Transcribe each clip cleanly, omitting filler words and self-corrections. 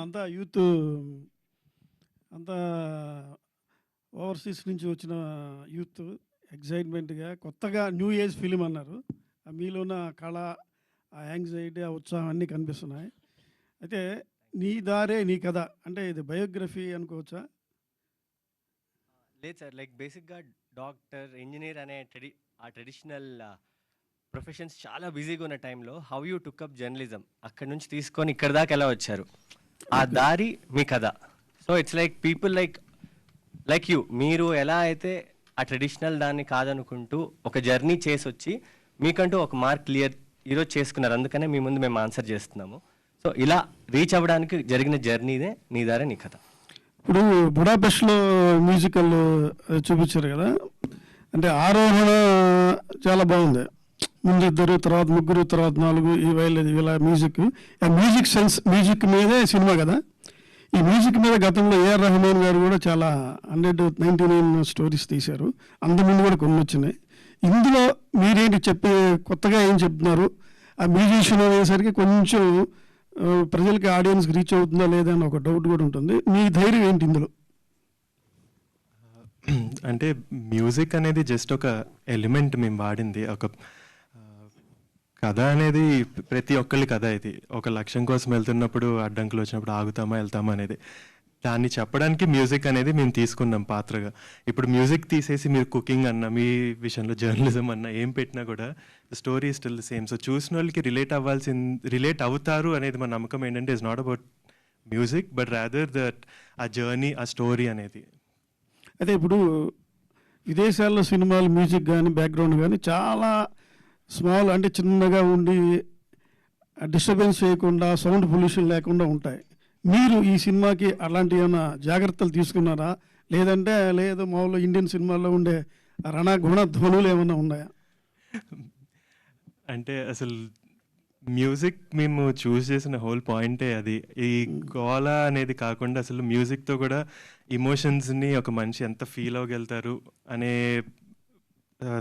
అంతా యూత్ అంతా ఓవర్సీస్ నుంచి వచ్చిన యూత్ ఎక్సైట్మెంట్గా కొత్తగా న్యూ ఏజ్ ఫిలిం అన్నారు. మీలో ఉన్న కళ, ఆ యాంగ్జైటీ, ఆ ఉత్సాహం అన్నీ కనిపిస్తున్నాయి. అయితే నీ దారే నీ కథ అంటే ఇది బయోగ్రఫీ అనుకోవచ్చా? లేదు సార్. లైక్ బేసిక్‌గా డాక్టర్, ఇంజినీర్ అనే ట్రెడిషనల్ ప్రొఫెషన్స్ చాలా బిజీగా ఉన్న టైంలో how you took up journalism అక్కడి నుంచి తీసుకొని ఇక్కడి దాకా ఎలా వచ్చారు, ఆ దారి మీ కథ. So it's like people like you, మీరు ఎలా అయితే ఆ ట్రెడిషనల్ దాన్ని కాదనుకుంటూ ఒక జర్నీ చేసి వచ్చి మీకంటూ ఒక మార్క్ క్లియర్ ఈరోజు చేసుకున్నారు. అందుకనే మీ ముందు మేము ఆన్సర్ చేస్తున్నాము. సో ఇలా రీచ్ అవ్వడానికి జరిగిన జర్నీనే నీ దారే నీ కథ. ఇప్పుడు బుడాపెస్ట్లో మ్యూజికల్ చూపించారు కదా, అంటే ఆరోహణ చాలా బాగుంది. ముందు ఇద్దరు, తర్వాత ముగ్గురు, తర్వాత నాలుగు, ఈ వైలేదు ఇలా మ్యూజిక్, ఆ మ్యూజిక్ సెన్స్, మ్యూజిక్ మీదే సినిమా కదా. ఈ మ్యూజిక్ మీద గతంలో ఏఆర్ రెహమాన్ గారు కూడా చాలా 199 స్టోరీస్ తీశారు. అంతకుముందు కూడా కొన్ని వచ్చినాయి. ఇందులో మీరేంటి చెప్పి కొత్తగా ఏం చెప్తున్నారు? ఆ మ్యూజిషియన్ అనేసరికి కొంచెం ప్రజలకి, ఆడియన్స్కి రీచ్ అవుతుందా లేదా అని ఒక డౌట్ కూడా ఉంటుంది. మీ ధైర్యం ఏంటి ఇందులో? అంటే మ్యూజిక్ అనేది జస్ట్ ఒక ఎలిమెంట్ మేము వాడింది. ఒక కథ అనేది ప్రతి ఒక్కరి కథ. ఇది ఒక లక్ష్యం కోసం వెళ్తున్నప్పుడు అడ్డంకులు వచ్చినప్పుడు ఆగుతామా వెళ్తామా అనేది, దాన్ని చెప్పడానికి మ్యూజిక్ అనేది మేము తీసుకున్నాం పాత్రగా. ఇప్పుడు మ్యూజిక్ తీసేసి మీరు కుకింగ్ అన్న, మీ విషయంలో జర్నలిజం అన్న ఏం పెట్టినా కూడా స్టోరీ స్టిల్ సేమ్. సో చూసిన వాళ్ళకి రిలేట్ అవుతారు అనేది మా నమ్మకం. ఏంటంటే it's not about music but rather that ఆ జర్నీ, ఆ స్టోరీ అనేది. అయితే ఇప్పుడు విదేశాల్లో సినిమాలు మ్యూజిక్ కానీ బ్యాక్గ్రౌండ్ కానీ చాలా స్మాల్, అంటే చిన్నగా ఉండి డిస్టర్బెన్స్ చేయకుండా, సౌండ్ పొల్యూషన్ లేకుండా ఉంటాయి. మీరు ఈ సినిమాకి అలాంటి ఏమైనా జాగ్రత్తలు తీసుకున్నారా? లేదంటే లేదు మామూలు ఇండియన్ సినిమాల్లో ఉండే రణగుణ ధ్వనులు ఏమైనా ఉన్నాయా? అంటే అసలు మ్యూజిక్ మేము చూస్ చేసిన హోల్ పాయింటే అది. ఈ గోల అనేది కాకుండా అసలు మ్యూజిక్తో కూడా ఇమోషన్స్ని ఒక మనిషి ఎంత ఫీల్ అవ్వగలుగుతారు అనే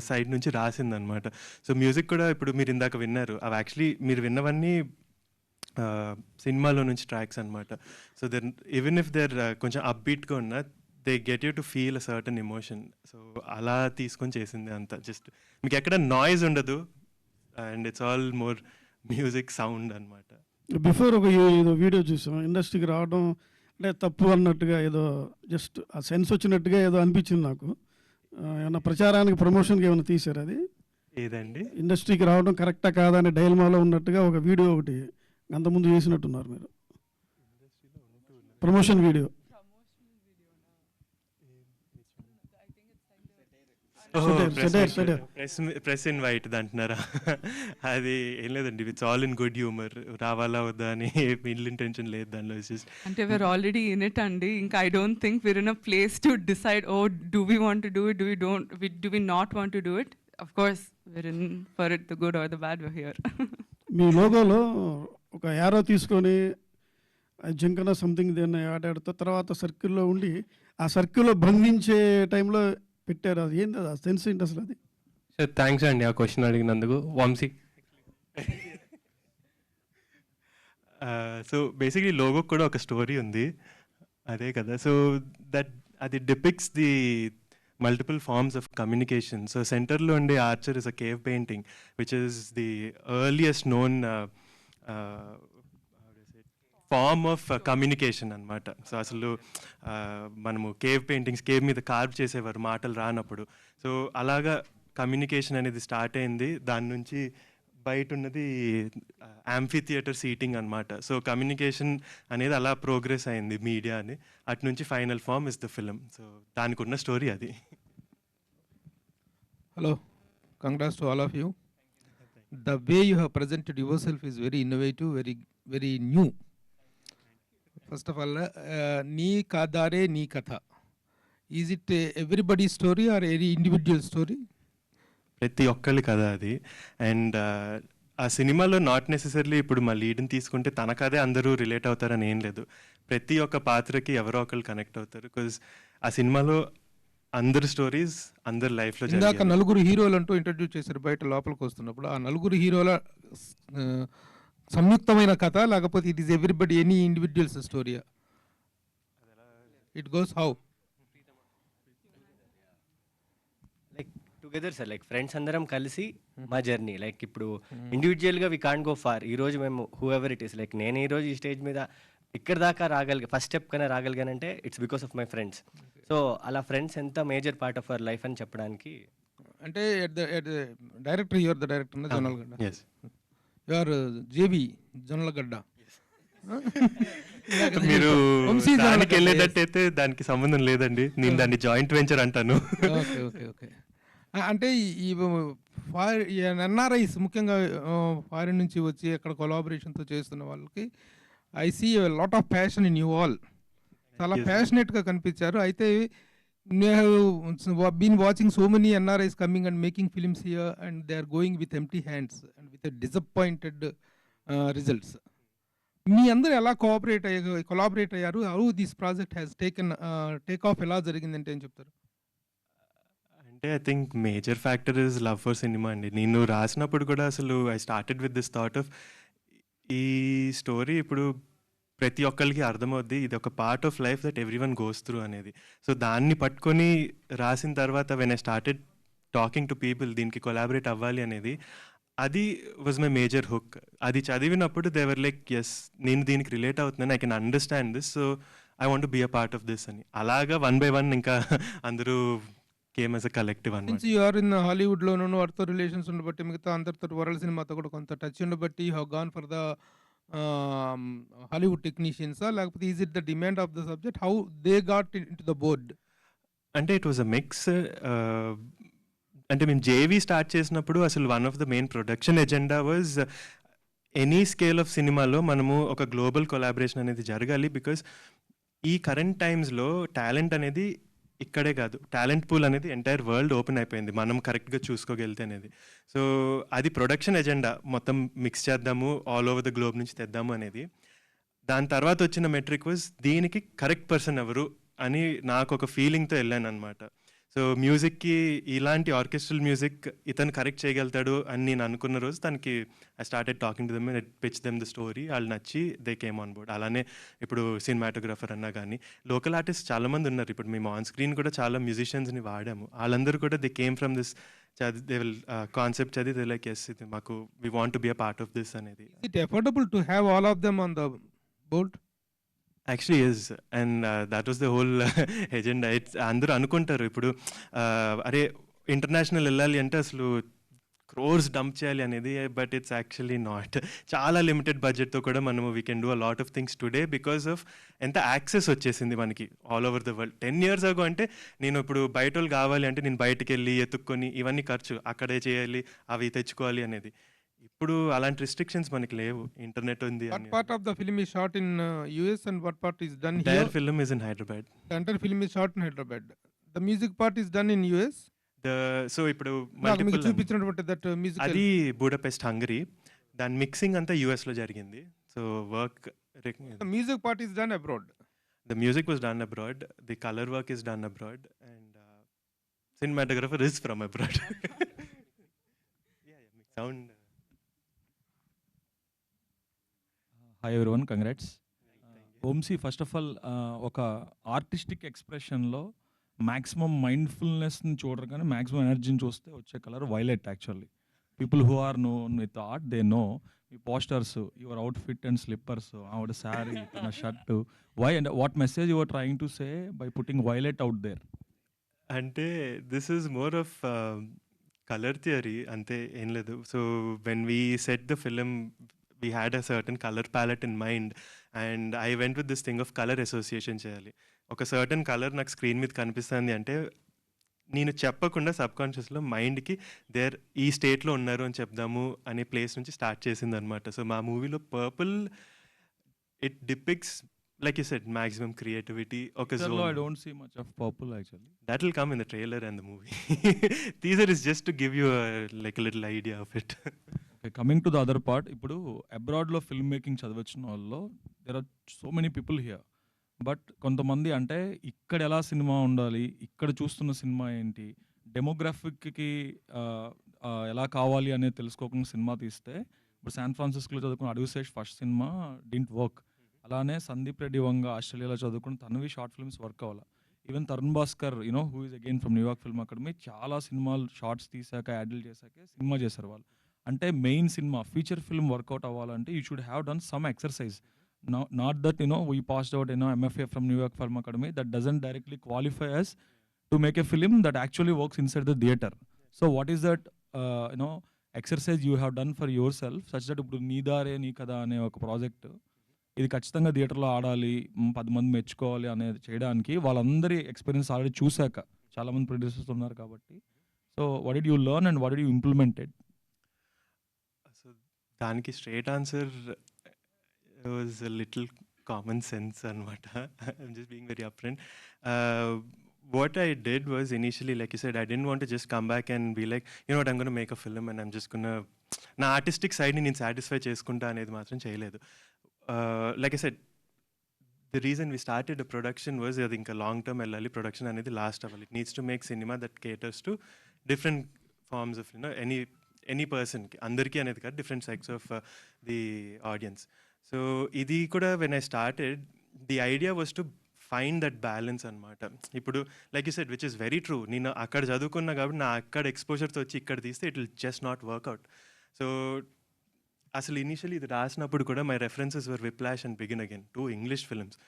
సైడ్ నుంచి రాసిందనమాట. సో మ్యూజిక్ కూడా ఇప్పుడు మీరు ఇందాక విన్నారు, అవి యాక్చువల్లీ మీరు విన్నవన్నీ సినిమాలో నుంచి ట్రాక్స్ అనమాట. So then even if there కొంచెం అప్బీట్గా ఉన్న, they get you to feel a certain emotion. So అలా తీసుకొని చేసింది అంతా. జస్ట్ మీకు ఎక్కడ నాయిస్ ఉండదు and it's all more music sound అనమాట. బిఫోర్ ఒక ఏదో వీడియో చూసాం, ఇండస్ట్రీకి రావడం అంటే తప్పు అన్నట్టుగా, ఏదో జస్ట్ ఆ సెన్స్ వచ్చినట్టుగా ఏదో అనిపించింది నాకు. ఏమన్నా ప్రచారానికి, ప్రమోషన్కి ఏమైనా తీశారు? అది ఏదండి? ఇండస్ట్రీకి రావడం కరెక్టా కాదా అనే డైలమాలో ఉన్నట్టుగా ఒక వీడియో ఒకటి అంతకుముందు చేసినట్టున్నారు మీరు, ప్రమోషన్ వీడియో. ప్రెస్ ఇన్వైట్ అంటున్నారా? అది ఏం లేదండి, it's all in good humour. రావాలా వద్దా అని ఇల్ ఇంటెన్షన్ లేదు దానిలో. అంటే we're already in it అండి. ఇంకా I don't think we're in a place to decide, oh, do we want to do it, do we not want to do it. Of course we're in for it, the good or the bad, we're here. మీ లోగోలో ఒక arrow తీసుకొని జింకన something దీన్ని ఆడాడుతూ తర్వాత సర్కిల్లో ఉండి ఆ సర్కిల్లో బంధించే టైంలో పెట్టారు. అది ఏంది, అది సెన్స్ ఏంటి అసలు? అది సార్ థ్యాంక్స్ అండి ఆ క్వశ్చన్ అడిగినందుకు. వంశీ. సో బేసిక్లీ లోగో కూడా ఒక స్టోరీ ఉంది, అదే కదా. సో అది depicts the multiple forms of communication. So సెంటర్లో ఉండే archer is a cave painting which is the earliest known form of communication అనమాట. సో అసలు మనము కేవ్ పెయింటింగ్స్, కేవ్ మీద కార్వ్ చేసేవారు మాటలు రానప్పుడు. సో అలాగా కమ్యూనికేషన్ అనేది స్టార్ట్ అయింది. దాని నుంచి బయట ఉన్నది యాంఫీ థియేటర్ సీటింగ్ అనమాట. సో కమ్యూనికేషన్ అనేది అలా ప్రోగ్రెస్ అయింది మీడియా అని. అటు నుంచి final form is the film. So దానికి ఉన్న స్టోరీ అది. Hello, congrats to all of you. The way you have presented yourself is very innovative, very new. First of all, నీ కథారే నీ కథ, is it everybody story or any individual story? ప్రతి ఒక్కళ్ళి కదా అది. అండ్ ఆ సినిమాలో నాట్ నెసెసర్లీ ఇప్పుడు మా లీడ్ని తీసుకుంటే తన కథే అందరూ రిలేట్ అవుతారని ఏం లేదు. ప్రతి ఒక్క పాత్రకి ఎవరో ఒకళ్ళు కనెక్ట్ అవుతారు. బికాజ్ ఆ సినిమాలో అందరు స్టోరీస్ అందరు లైఫ్లో. ఇందాక నలుగురు హీరోలు అంటూ ఇంట్రడ్యూస్ చేశారు బయట లోపలికి వస్తున్నప్పుడు. ఆ నలుగురు హీరోల సంయుక్తమైన కథ లేకపోతే it is everybody any individuals స్టోరీయా? It goes how? Like together sir, like friends అందరం కలిసి మా జర్నీ. లైక్ ఇప్పుడు ఇండివిజువల్గా వి కాంట్ గో ఫార్. ఈ రోజు మేము who ever it is, like నేను ఈ రోజు ఈ స్టేజ్ మీద ఇక్కడ దాకా ఫస్ట్ స్టెప్ కన్నా రాగలిగానంటే it's because of my friends. So అలా ఫ్రెండ్స్ ఎంత major part of our life అని చెప్పడానికి. అంటే director, your the director Jonnalagadda, yes. Your JB Jonnalagadda. మీరు వంశీ దానికి జొన్నలగడ్డ, వెళ్ళేటట్టయితే దానికి సంబంధం లేదండి, నేను దాన్ని జాయింట్ వెంచర్ అంటాను. Okay okay okay. అంటే ఈ ఎన్ఆర్ఐస్ ముఖ్యంగా ఫారిన్ నుంచి వచ్చి అక్కడ కొలాబరేషన్తో చేస్తున్న వాళ్ళకి I see lot of passion in you all. చాలా ప్యాషనెట్గా కనిపించారు. అయితే been watching so many NRIs coming and making films here and they are going with empty hands and with disappointed results. మీ అందరూ ఎలా కొలాబరేట్ అయ్యారు? How this project has take off ఎలా జరిగిందంటే ఏం చెప్తారు? అంటే I think major factor is love for cinema అండి. నేను రాసినప్పుడు కూడా అసలు I started with this thought of ఈ స్టోరీ ఇప్పుడు ప్రతి ఒక్కరికి అర్థమవుద్ది, ఇది ఒక part of life that every one goes through అనేది. సో దాన్ని పట్టుకొని రాసిన తర్వాత when I started talking to people దీనికి కొలాబరేట్ అవ్వాలి అనేది, అది వాజ్ మై మేజర్ హుక్. అది చదివినప్పుడు దేవర్ లైక్ ఎస్, నేను దీనికి రిలేట్ అవుతున్నాను, I can understand this, so I want be a part of this అని. అలాగా 1 by 1 ఇంకా అందరూ కేమ్ యాజ్ అ కలెక్టివ్ అనమాట. యూ ఆర్ ఇన్ హాలీవుడ్లోనూ వాటితో రిలేషన్స్ ఉండబట్టి మిగతా అందరితో వరల్డ్ సినిమాతో కూడా కొంత టచ్ ఉండబట్టి you have gone for the Hollywood టెక్నీషియన్సా, లేకపోతే is it the demand of the subject? How they got in to the board? అంటే ఇట్ వాజ్ అ మిక్స్. అంటే మేము జేవీ స్టార్ట్ చేసినప్పుడు అసలు one of the main production agenda was any scale of సినిమాలో మనము ఒక గ్లోబల్ కొలాబరేషన్ అనేది జరగాలి. బికాస్ ఈ కరెంట్ టైమ్స్లో టాలెంట్ అనేది ఇక్కడే కాదు, టాలెంట్ పూల్ అనేది ఎంటైర్ వరల్డ్ ఓపెన్ అయిపోయింది మనం కరెక్ట్గా చూసుకోగలితే అనేది. సో అది ప్రొడక్షన్ ఎజెండా, మొత్తం మిక్స్ చేద్దాము, ఆల్ ఓవర్ ద గ్లోబ్ నుంచి తెద్దాము అనేది. దాని తర్వాత వచ్చిన మెట్రిక్ వాజ్ దీనికి కరెక్ట్ పర్సన్ ఎవరు అని నాకు ఒక ఫీలింగ్తో వెళ్ళాను అనమాట. సో మ్యూజిక్కి ఇలాంటి ఆర్కెస్ట్రల్ మ్యూజిక్ ఇతను కరెక్ట్ చేయగలుగుతాడు అని నేను అనుకున్న రోజు తనకి I started talking to them and pitch them the story. వాళ్ళు నచ్చి దే కేమ్ ఆన్ బోర్డ్. అలానే ఇప్పుడు సినిమాటోగ్రఫర్ అన్నా కానీ లోకల్ ఆర్టిస్ట్ చాలామంది ఉన్నారు. ఇప్పుడు మేము ఆన్ స్క్రీన్ కూడా చాలా మ్యూజిషియన్స్ని వాడాము. వాళ్ళందరూ కూడా they came from this they will concept చదివి దే లైక్ ఎస్, ఇది మాకు we want to be a part of this అనేది. It affordable to have all of them on the board? Actually is, and that was the whole agenda. It's అందరూ అనుకుంటారు ఇప్పుడు అరే international వెళ్ళాలి అంటే అసలు క్రోర్స్ డంప్ చేయాలి అనేది, బట్ ఇట్స్ యాక్చువల్లీ నాట్. చాలా లిమిటెడ్ బడ్జెట్తో కూడా మనము we can do a lot of things today because of ఎంత యాక్సెస్ వచ్చేసింది మనకి all over the world. 10 years ago అంటే నేను ఇప్పుడు బయట వాళ్ళు కావాలి అంటే నేను బయటికి వెళ్ళి ఎత్తుక్కొని ఇవన్నీ ఖర్చు, అక్కడే చేయాలి, అవి తెచ్చుకోవాలి అనేది. ఇప్పుడు అలాంటి రిస్ట్రిక్షన్స్ మనకి లేవు, ఇంటర్నెట్ ఉంది. What part of the film is shot in US and what part is done here? Entire film is in Hyderabad. The entire film is shot in Hyderabad. The music part is done in US. So ఇప్పుడు నాకు మీకు multiple చూపించినటువంటి that music అది Budapest Hungary, దాని mixing అంతా యుఎస్లో జరిగింది. So work music part is done abroad. The music was done abroad, the colour work is done abroad, and cinematographer is from abroad. Sound. Hi everyone, congrats. Vamshi, first of all ఒక artistic ఎక్స్ప్రెషన్లో maximum మైండ్ఫుల్నెస్ని చూడరు కానీ maximum ఎనర్జీని చూస్తే వచ్చే colour violet. Actually people who are known with art they know me posters, your outfit and slippers, ఆవిడ శారీ, తన shirt, why and what message your trying to say by putting violet out there? అంటే this is more of colour theory, అంతే, ఏం లేదు. So when we set the film we had a certain color palette in mind and I went with this thing of color association చేయాలి. ఒక certain colour నాకు screen మీద కనిపిస్తుంది అంటే నేను చెప్పకుండా సబ్కాన్షియస్లో మైండ్కి దేర్ ఈ స్టేట్లో ఉన్నారు అని చెప్దాము అనే ప్లేస్ నుంచి స్టార్ట్ చేసింది అనమాట. సో మా మూవీలో purple it depicts like you said maximum creativity. ఒక Sir, I don't see much of purple actually. that will come in the trailer and the movie. Teaser is just to give you like a little idea of it. Okay, coming to the other part, ఇప్పుడు అబ్రాడ్లో film making చదివచ్చిన వాళ్ళు there are so many people here, but కొంతమంది అంటే ఇక్కడ ఎలా cinema ఉండాలి, ఇక్కడ చూస్తున్న సినిమా ఏంటి, డెమోగ్రాఫిక్కి ఎలా కావాలి అనేది తెలుసుకోకుండా సినిమా తీస్తే ఇప్పుడు శాన్ ఫ్రాన్సిస్కోలో చదువుకున్న అడుగుశేష్ ఫస్ట్ సినిమా డింట్ వర్క్. అలానే సందీప్ రెడ్డి వంగ ఆస్ట్రేలియాలో చదువుకున్న తనవి షార్ట్ ఫిల్మ్స్ వర్క్ అవ్వాలి. Even Tarun Bhaskar who is again from New York film academy చాలా సినిమాలు షార్ట్స్ తీసాక యాడ్లు చేశాకే సినిమా చేశారు వాళ్ళు. అంటే main cinema feature film work out అవ్వాలంటే you should have done some exercise. Not that we passed out MFA from New York film Academy, that doesn't directly qualify us to make a film that actually works inside the theatre. So what is that exercise you have done for your self such that ఇప్పుడు నీ దారే నీ కదా అనే ఒక project ఇది ఖచ్చితంగా థియేటర్లో ఆడాలి, 10 మంది మెచ్చుకోవాలి అనేది చేయడానికి వాళ్ళందరి ఎక్స్పీరియన్స్ ఆల్రెడీ చూశాక చాలామంది ప్రొడ్యూసర్స్ ఉన్నారు కాబట్టి. So what did you learn and what did you implemented? So దానికి straight answer was little common sense అనమాట. I'm just being very upfront. What I did was initially, like you said, I didn't want to just come back and be like, you know what, I'm going to make a film and I'm just going to నా artistic సైడ్ని నేను satisfy చేసుకుంటా అనేది మాత్రం చేయలేదు. Like I said, the reason we started the production was అది ఇంకా long term వెళ్ళాలి, production అనేది లాస్ట్ అవ్వాలి. It needs to make cinema that caters to different forms of any పర్సన్కి, అందరికీ అనేది కాదు, different sects of the audience. So ఇది కూడా when I started the idea was to find that balance అనమాట. ఇప్పుడు like you said which is very true, నేను అక్కడ చదువుకున్నా కాబట్టి నా అక్కడ ఎక్స్పోజర్తో వచ్చి ఇక్కడ తీస్తే it will just not work out. So అసలు ఇనీషియలీ ఇది రాసినప్పుడు కూడా my references were Whiplash and Begin Again 2 English films.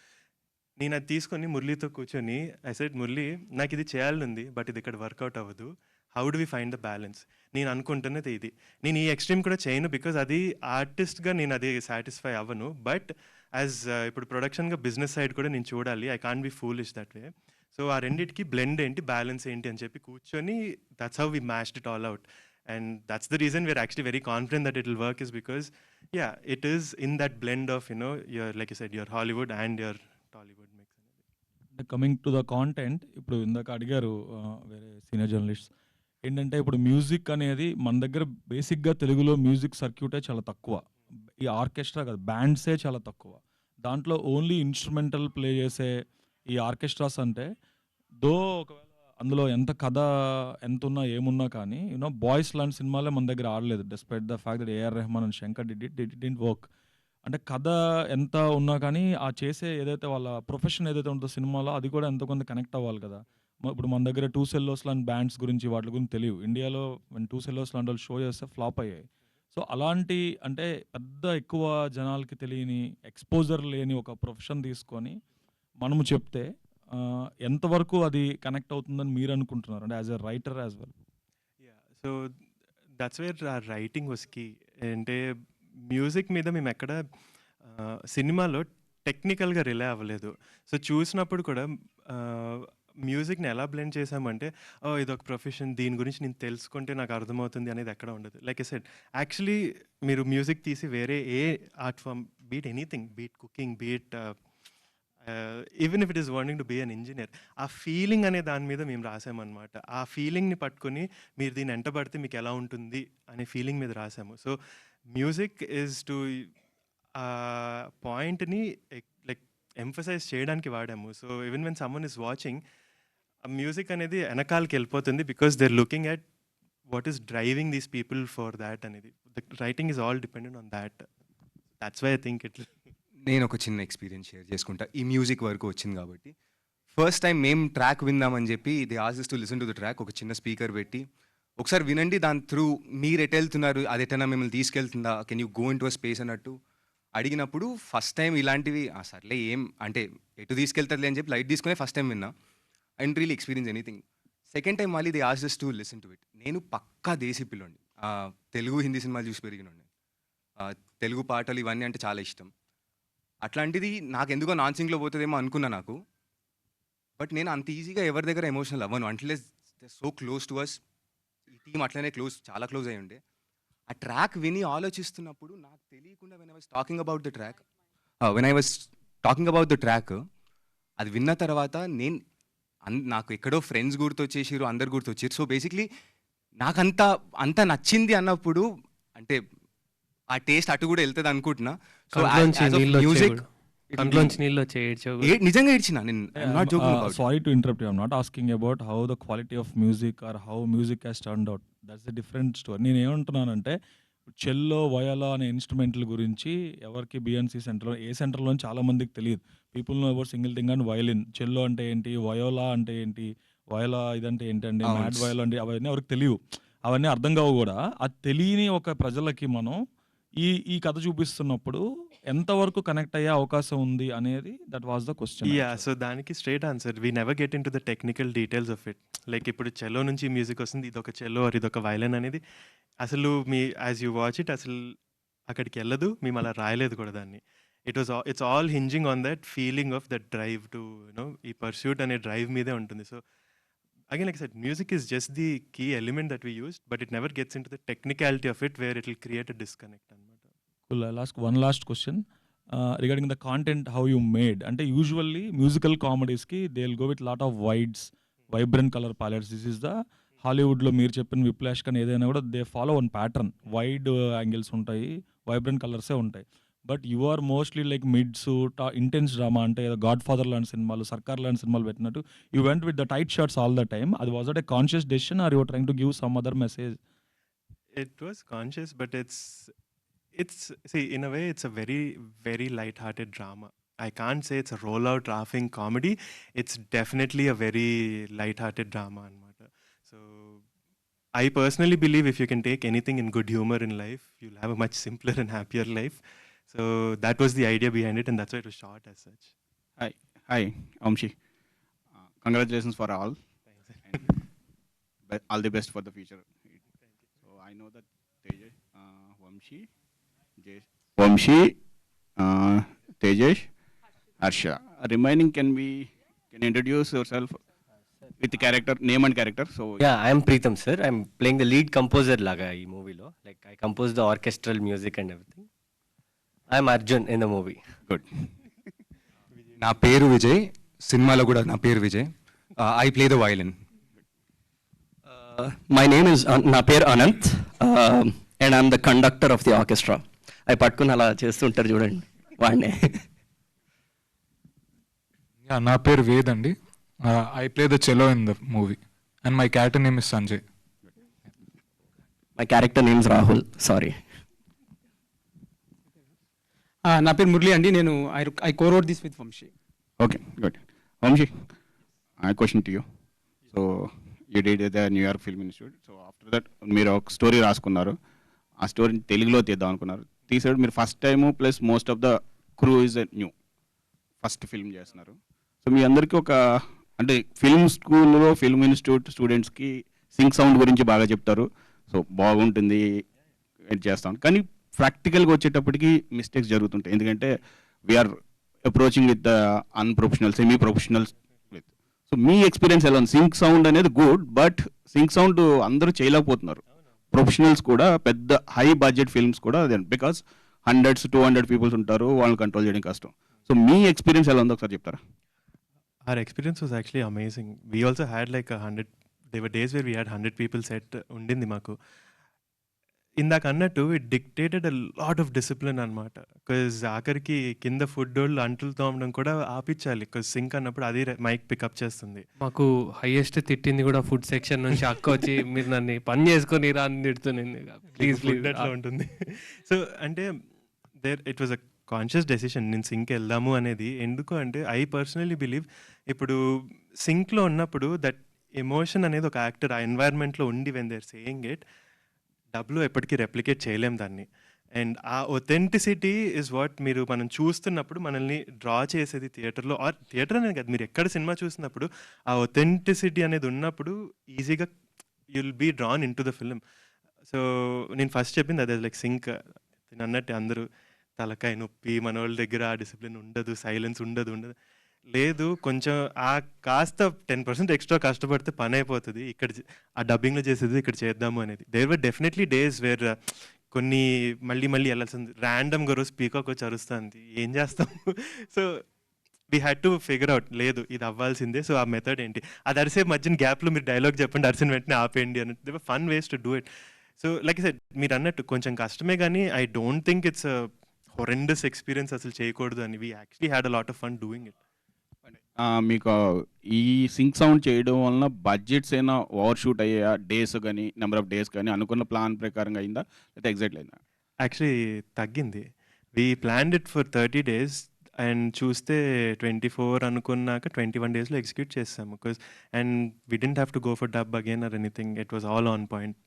నేను అది తీసుకొని మురళీతో కూర్చొని ఐ సెడ్, మురళీ నాకు ఇది చేయాలనుంది బట్ ఇది ఇక్కడ వర్కౌట్ అవ్వదు, how do we find the balance? నేను అనుకుంటున్నది ఇది, నేను ఈ ఎక్స్ట్రీమ్ కూడా చేయను బికాజ్ అది ఆర్టిస్ట్గా నేను అది సాటిస్ఫై అవ్వను, బట్ యాజ్ ఇప్పుడు ప్రొడక్షన్గా బిజినెస్ సైడ్ కూడా నేను చూడాలి, I can't be foolish that way. So ఆ రెండింటికి బ్లెండ్ ఏంటి, బ్యాలెన్స్ ఏంటి అని చెప్పి కూర్చొని that's how we mashed it all out. And that's the reason we're actually very confident that it will work, is because, yeah, it is in that blend of, your, like you said, your Hollywood and your Tollywood mix. Coming to the content, ఇప్పుడు ఇందాక అడిగారు వేరే senior journalist ఏంటంటే, ఇప్పుడు music అనేది మన దగ్గర బేసిక్గా తెలుగులో మ్యూజిక్ సర్క్యూటే చాలా తక్కువ. ఈ ఆర్కెస్ట్రా కాదు, బ్యాండ్సే చాలా తక్కువ. దాంట్లో ఓన్లీ ఇన్స్ట్రుమెంటల్ ప్లే చేసే ఈ ఆర్కెస్ట్రాస్ అంటే ఒకవేళ అందులో ఎంత కథ ఎంత ఉన్నా ఏమున్నా కానీ బాయ్స్ లాంటి సినిమాలే మన దగ్గర ఆడలేదు, despite the fact that AR Rahman and Shankar did work. అంటే కథ ఎంత ఉన్నా కానీ ఆ చేసే ఏదైతే వాళ్ళ ప్రొఫెషన్ ఏదైతే ఉంటుందో సినిమాలో అది కూడా ఎంతో కొంత కనెక్ట్ అవ్వాలి కదా. ఇప్పుడు మన దగ్గర 2 Cellos లాంటి బ్యాండ్స్ గురించి వాటి గురించి తెలియదు. ఇండియాలో 2 Cellos లాంటి వాళ్ళు షో చేస్తే ఫ్లాప్ అయ్యాయి. సో అలాంటి అంటే పెద్ద ఎక్కువ జనాలకి తెలియని ఎక్స్పోజర్ లేని ఒక ప్రొఫెషన్ తీసుకొని మనము చెప్తే ఎంతవరకు అది కనెక్ట్ అవుతుందని మీరు అనుకుంటున్నారు, అంటే as a writer as well? So that's where ఆ రైటింగ్ వాస్ కీ. అంటే మ్యూజిక్ మీద మేము ఎక్కడ సినిమాలో టెక్నికల్గా రిలే అవ్వలేదు. సో చూసినప్పుడు కూడా మ్యూజిక్ని ఎలా బ్లెండ్ చేసామంటే, ఇదొక ప్రొఫెషన్, దీని గురించి నేను తెలుసుకుంటే నాకు అర్థమవుతుంది అనేది ఎక్కడ ఉండదు. లైక్ ఐ సెడ్, యాక్చువల్లీ మీరు మ్యూజిక్ తీసి వేరే ఏ art form, be it anything, be it cooking, be it even if it is wanting to be an engineer, ఆ ఫీలింగ్ అనే దాని మీద మేము రాసామన్నమాట. ఆ ఫీలింగ్ని పట్టుకొని మీరు దీన్ని ఎంటబడితే మీకు ఎలా ఉంటుంది అనే ఫీలింగ్ మీద రాసాము. సో మ్యూజిక్ ఈజ్ టు పాయింట్ని లైక్ ఎంఫసైజ్ చేయడానికి వాడాము. So even when someone is watching, music అనేది వెనకాలకి వెళ్ళిపోతుంది because they are looking at what is driving these people for that అనేది. The writing is all dependent on that. That's why I think it. నేను ఒక చిన్న experience share చేసుకుంటా. ఈ music వరకు వచ్చింది కాబట్టి ఫస్ట్ టైం మేము ట్రాక్ విందామని చెప్పి the ask to listen to the track, ఒక చిన్న స్పీకర్ పెట్టి ఒకసారి వినండి, దాని త్రూ మీరు ఎటు వెళ్తున్నారు, అది ఎటైనా మిమ్మల్ని తీసుకెళ్తుందా, can you go into a space అన్నట్టు అడిగినప్పుడు ఫస్ట్ టైం ఇలాంటివి సర్లే ఏం అంటే ఎటు తీసుకెళ్తారులే అని చెప్పి లైట్ తీసుకునే ఫస్ట్ టైం విన్నా. I don't really experience anything. Second time మళ్ళీ the ask to listen to it. నేను పక్కా దేశీ పిల్లండి, తెలుగు హిందీ సినిమాలు చూసి పెరిగినండి, తెలుగు పాటలు ఇవన్నీ అంటే చాలా ఇష్టం. అట్లాంటిది నాకు ఎందుకో నాన్ సింగ్లో పోతుందేమో అనుకున్నా నాకు. బట్ నేను అంత ఈజీగా ఎవరి దగ్గర ఎమోషనల్ అవ్వను until so close to us. ఈ టీం అట్లనే చాలా క్లోజ్ అయ్యి ఉండే. ఆ ట్రాక్ విని ఆలోచిస్తున్నప్పుడు నాకు తెలియకుండా when I was talking about the track అది విన్న తర్వాత నాకు ఎక్కడో ఫ్రెండ్స్ గుర్తొచ్చేసారు, అందరు గుర్తొచ్చారు. సో బేసిక్లీ నాకు అంత నచ్చింది అన్నప్పుడు అంటే ఆ టేస్ట్ అటు కూడా వెళ్తుంది అనుకుంటున్నా. సో మ్యూజిక్ నిజంగా ఇచ్చిన నేను not joking about. Sorry to interrupt you, I am not asking about how the quality of music or how music has turned out. That's a different story. నేను ఏమంటున్నానంటే చెల్లో వయోలా అనే ఇన్స్ట్రుమెంట్ల గురించి ఎవరికి బిఎన్సి సెంటర్లో ఏ సెంటర్లో చాలా మందికి తెలియదు. People know about single thing and violin. Cello అంటే ఏంటి, వయోలా అంటే ఏంటి, వయోలా ఇదంటే ఏంటండి, అవును. మ్యాడ్ వయోలా అంటే అవన్నీ ఎవరికి తెలియవు. అవన్నీ అర్థం కావు కూడా. అది తెలియని ఒక ప్రజలకి మనం ఈ ఈ కథ చూపిస్తున్నప్పుడు ఎంతవరకు కనెక్ట్ అయ్యే అవకాశం ఉంది అనేది that was the question. Yeah, so దానికి straight answer, we never get in to the technical details of it. Like ఇప్పుడు చెల్లో నుంచి మ్యూజిక్ వస్తుంది, ఇదొక చెల్లో ఆర్ ఇదొక వైలన్ అనేది అసలు మీ యాజ్ యూ వాచ్ ఇట్ అసలు అక్కడికి వెళ్ళదు, మేము అలా రాయలేదు కూడా దాన్ని. It's all hinging on that feeling of that drive to you know, ఈ పర్స్యూట్ అనే డ్రైవ్ మీదే ఉంటుంది. So again like said, music is just the key element that we use, but it never gets in to the technicality of it where it will create a disconnect అనమాట. Cool. I'll ask one last question regarding the content, how you made. అంటే usually musical కామెడీస్కి they will go with lot of wides, vibrant colour palettes. This is the హాలీవుడ్లో మీరు చెప్పిన Whiplash కానీ ఏదైనా కూడా they follow one pattern, wide angles ఉంటాయి, vibrant కలర్సే ఉంటాయి. But you are mostly like mids, intense drama అంటే గాడ్ ఫాదర్ లాంటి సినిమాలు, సర్కార్ లాంటి సినిమాలు పెట్టినట్టు you went with the tight shots all the time. అది was it a conscious decision are you trying to give some other message? It was conscious, but it's see, in a way it's a very very light-hearted drama. I can't say it's a rollout laughing comedy. It's definitely a very light-hearted drama anamata. So I personally believe if you can take anything in good humor in life, you'll have a much simpler and happier life. So that was the idea behind it, and that's why it was shot as such. Hi, Amshi. Congratulations for all. All the best for the future. So I know that Tejas, Vamshi, Tejas, Harsha. Remaining, can you introduce yourself with the character, name and character? So Yeah, I am Preetham sir. I am playing the lead composer laga ee movie lo. Like I composed the orchestral music and everything. I am Arjun in the movie. good. నా పేరు విజయ్, సినిమాలో కూడా నా పేరు Vijay. I play the violin. My name is నా పేరు Anant and I'm the conductor of the orchestra. అవి పట్టుకుని అలా చేస్తుంటారు చూడండి వాడినే. నా పేరు వేద్ అండి. I play the cello in the movie and my character name is Sanjay. My character name's Rahul. Sorry. నా పేరు మురళి అండి. నేను I co-wrote this with Vamshi. Okay, good. Vamshi, I question to you. So you did the New York Film Institute. So after that, మీరు ఒక story రాసుకున్నారు. ఆ స్టోరీని తెలుగులో తీద్దాం అనుకున్నారు. తీసాడు మీరు first time, plus most of the crew is new, first film చేస్తున్నారు. సో మీ అందరికీ ఒక అంటే ఫిల్మ్ స్కూల్లో ఫిల్మ్ ఇన్స్టిట్యూట్ స్టూడెంట్స్కి సింక్ సౌండ్ గురించి బాగా చెప్తారు. సో బాగుంటుంది చేస్తాం, కానీ ప్రాక్టికల్గా వచ్చేటప్పటికి మిస్టేక్స్ జరుగుతుంటాయి. ఎందుకంటే we are approaching with the unprofessional, semi professionals with. So మీ ఎక్స్పీరియన్స్ ఎలా ఉంది? సింక్ సౌండ్ అనేది గుడ్, బట్ సింక్ సౌండ్ అందరూ చేయలేకపోతున్నారు. ప్రొఫెషనల్స్ కూడా, పెద్ద హై బడ్జెట్ ఫిల్మ్స్ కూడా అదే, బికాస్ 100-200 పీపుల్స్ ఉంటారు, వాళ్ళని కంట్రోల్ చేయడం కష్టం. సో మీ ఎక్స్పీరియన్స్ ఎలా ఉందో ఒకసారి చెప్తారా? Our experience was actually amazing. We also had like 100, there were days where we had 100 people set undindi maku. ఇందాక అన్నట్టు it dictated a lot of discipline అనమాట. బికాజ్ ఆఖరికి కింద ఫుడ్ వాళ్ళు అంటులు తోమడం కూడా ఆపించాలి, బికాజ్ సింక్ అన్నప్పుడు అది మైక్ పికప్ చేస్తుంది. మాకు హైయెస్ట్ తిట్టింది కూడా ఫుడ్ సెక్షన్ నుంచి అక్క వచ్చి మీరు నన్ను పని చేసుకొని రా అని తిడుతుంది. ప్లీజ్ ప్లీజ్ అట్లా ఉంటుంది. సో అంటే it was a conscious decision నేను సింక్ వెళ్దాము అనేది. ఎందుకు అంటే ఐ పర్సనలీ బిలీవ్ ఇప్పుడు సింక్లో ఉన్నప్పుడు దట్ ఎమోషన్ అనేది ఒక యాక్టర్ ఆ ఎన్వైర్న్మెంట్లో ఉండి వెన్ దేర్ సేయింగ్ ఇట్, డబ్బులు ఎప్పటికీ రెప్లికేట్ చేయలేం దాన్ని. అండ్ ఆ ఒథెంటిసిటీ ఇస్ వాట్ మీరు మనం చూస్తున్నప్పుడు మనల్ని డ్రా చేసేది థియేటర్లో, ఆర్ థియేటర్ అనేది కదా, మీరు ఎక్కడ సినిమా చూసినప్పుడు ఆ ఒథెంటిసిటీ అనేది ఉన్నప్పుడు ఈజీగా you'll be drawn in to the film. So నేను ఫస్ట్ చెప్పింది అదే, లైక్ సింక్ నేను అన్నట్టు అందరూ తలకాయ నొప్పి, మన వాళ్ళ దగ్గర ఆ డిసిప్లిన్ ఉండదు, సైలెన్స్ ఉండదు లేదు. కొంచెం ఆ కాస్త 10% ఎక్స్ట్రా కష్టపడితే పని అయిపోతుంది. ఇక్కడ ఆ డబ్బింగ్లో చేసేది ఇక్కడ చేద్దాము అనేది. There were definitely days where కొన్ని మళ్ళీ వెళ్ళాల్సింది, ర్యాండమ్గా రోజు పీకాక్ వచ్చి అరుస్తుంది, ఏం చేస్తాము. So we had to figure out, లేదు ఇది అవ్వాల్సిందే. సో ఆ మెథడ్ ఏంటి, అది అరిసే మధ్యన గ్యాప్లో మీరు డైలాగ్ చెప్పండి, అరిసిన వెంటనే ఆపేయండి అన్నట్టు. They were fun ways to do it. So like said మీరు అన్నట్టు కొంచెం కష్టమే, కానీ I don't think it's horrendous experience అసలు చేయకూడదు అని. We actually had a lot of fun doing it. మీకు ఈ సింక్ సౌండ్ చేయడం వలన బడ్జెట్స్ అయినా ఓవర్ షూట్ అయ్యా, డేస్ కానీ నెంబర్ ఆఫ్ డేస్ కానీ అనుకున్న ప్లాన్ ప్రకారంగా అయిందా లేకపోతే ఎగ్జాక్ట్లీ అయిందా? యాక్చువల్లీ తగ్గింది. We planned it for 30 days and చూస్తే 24 అనుకున్నాక 21 daysలో ఎగ్జిక్యూట్ చేసాము. Because and we didn't have to go for dub again or anything. It was all on point.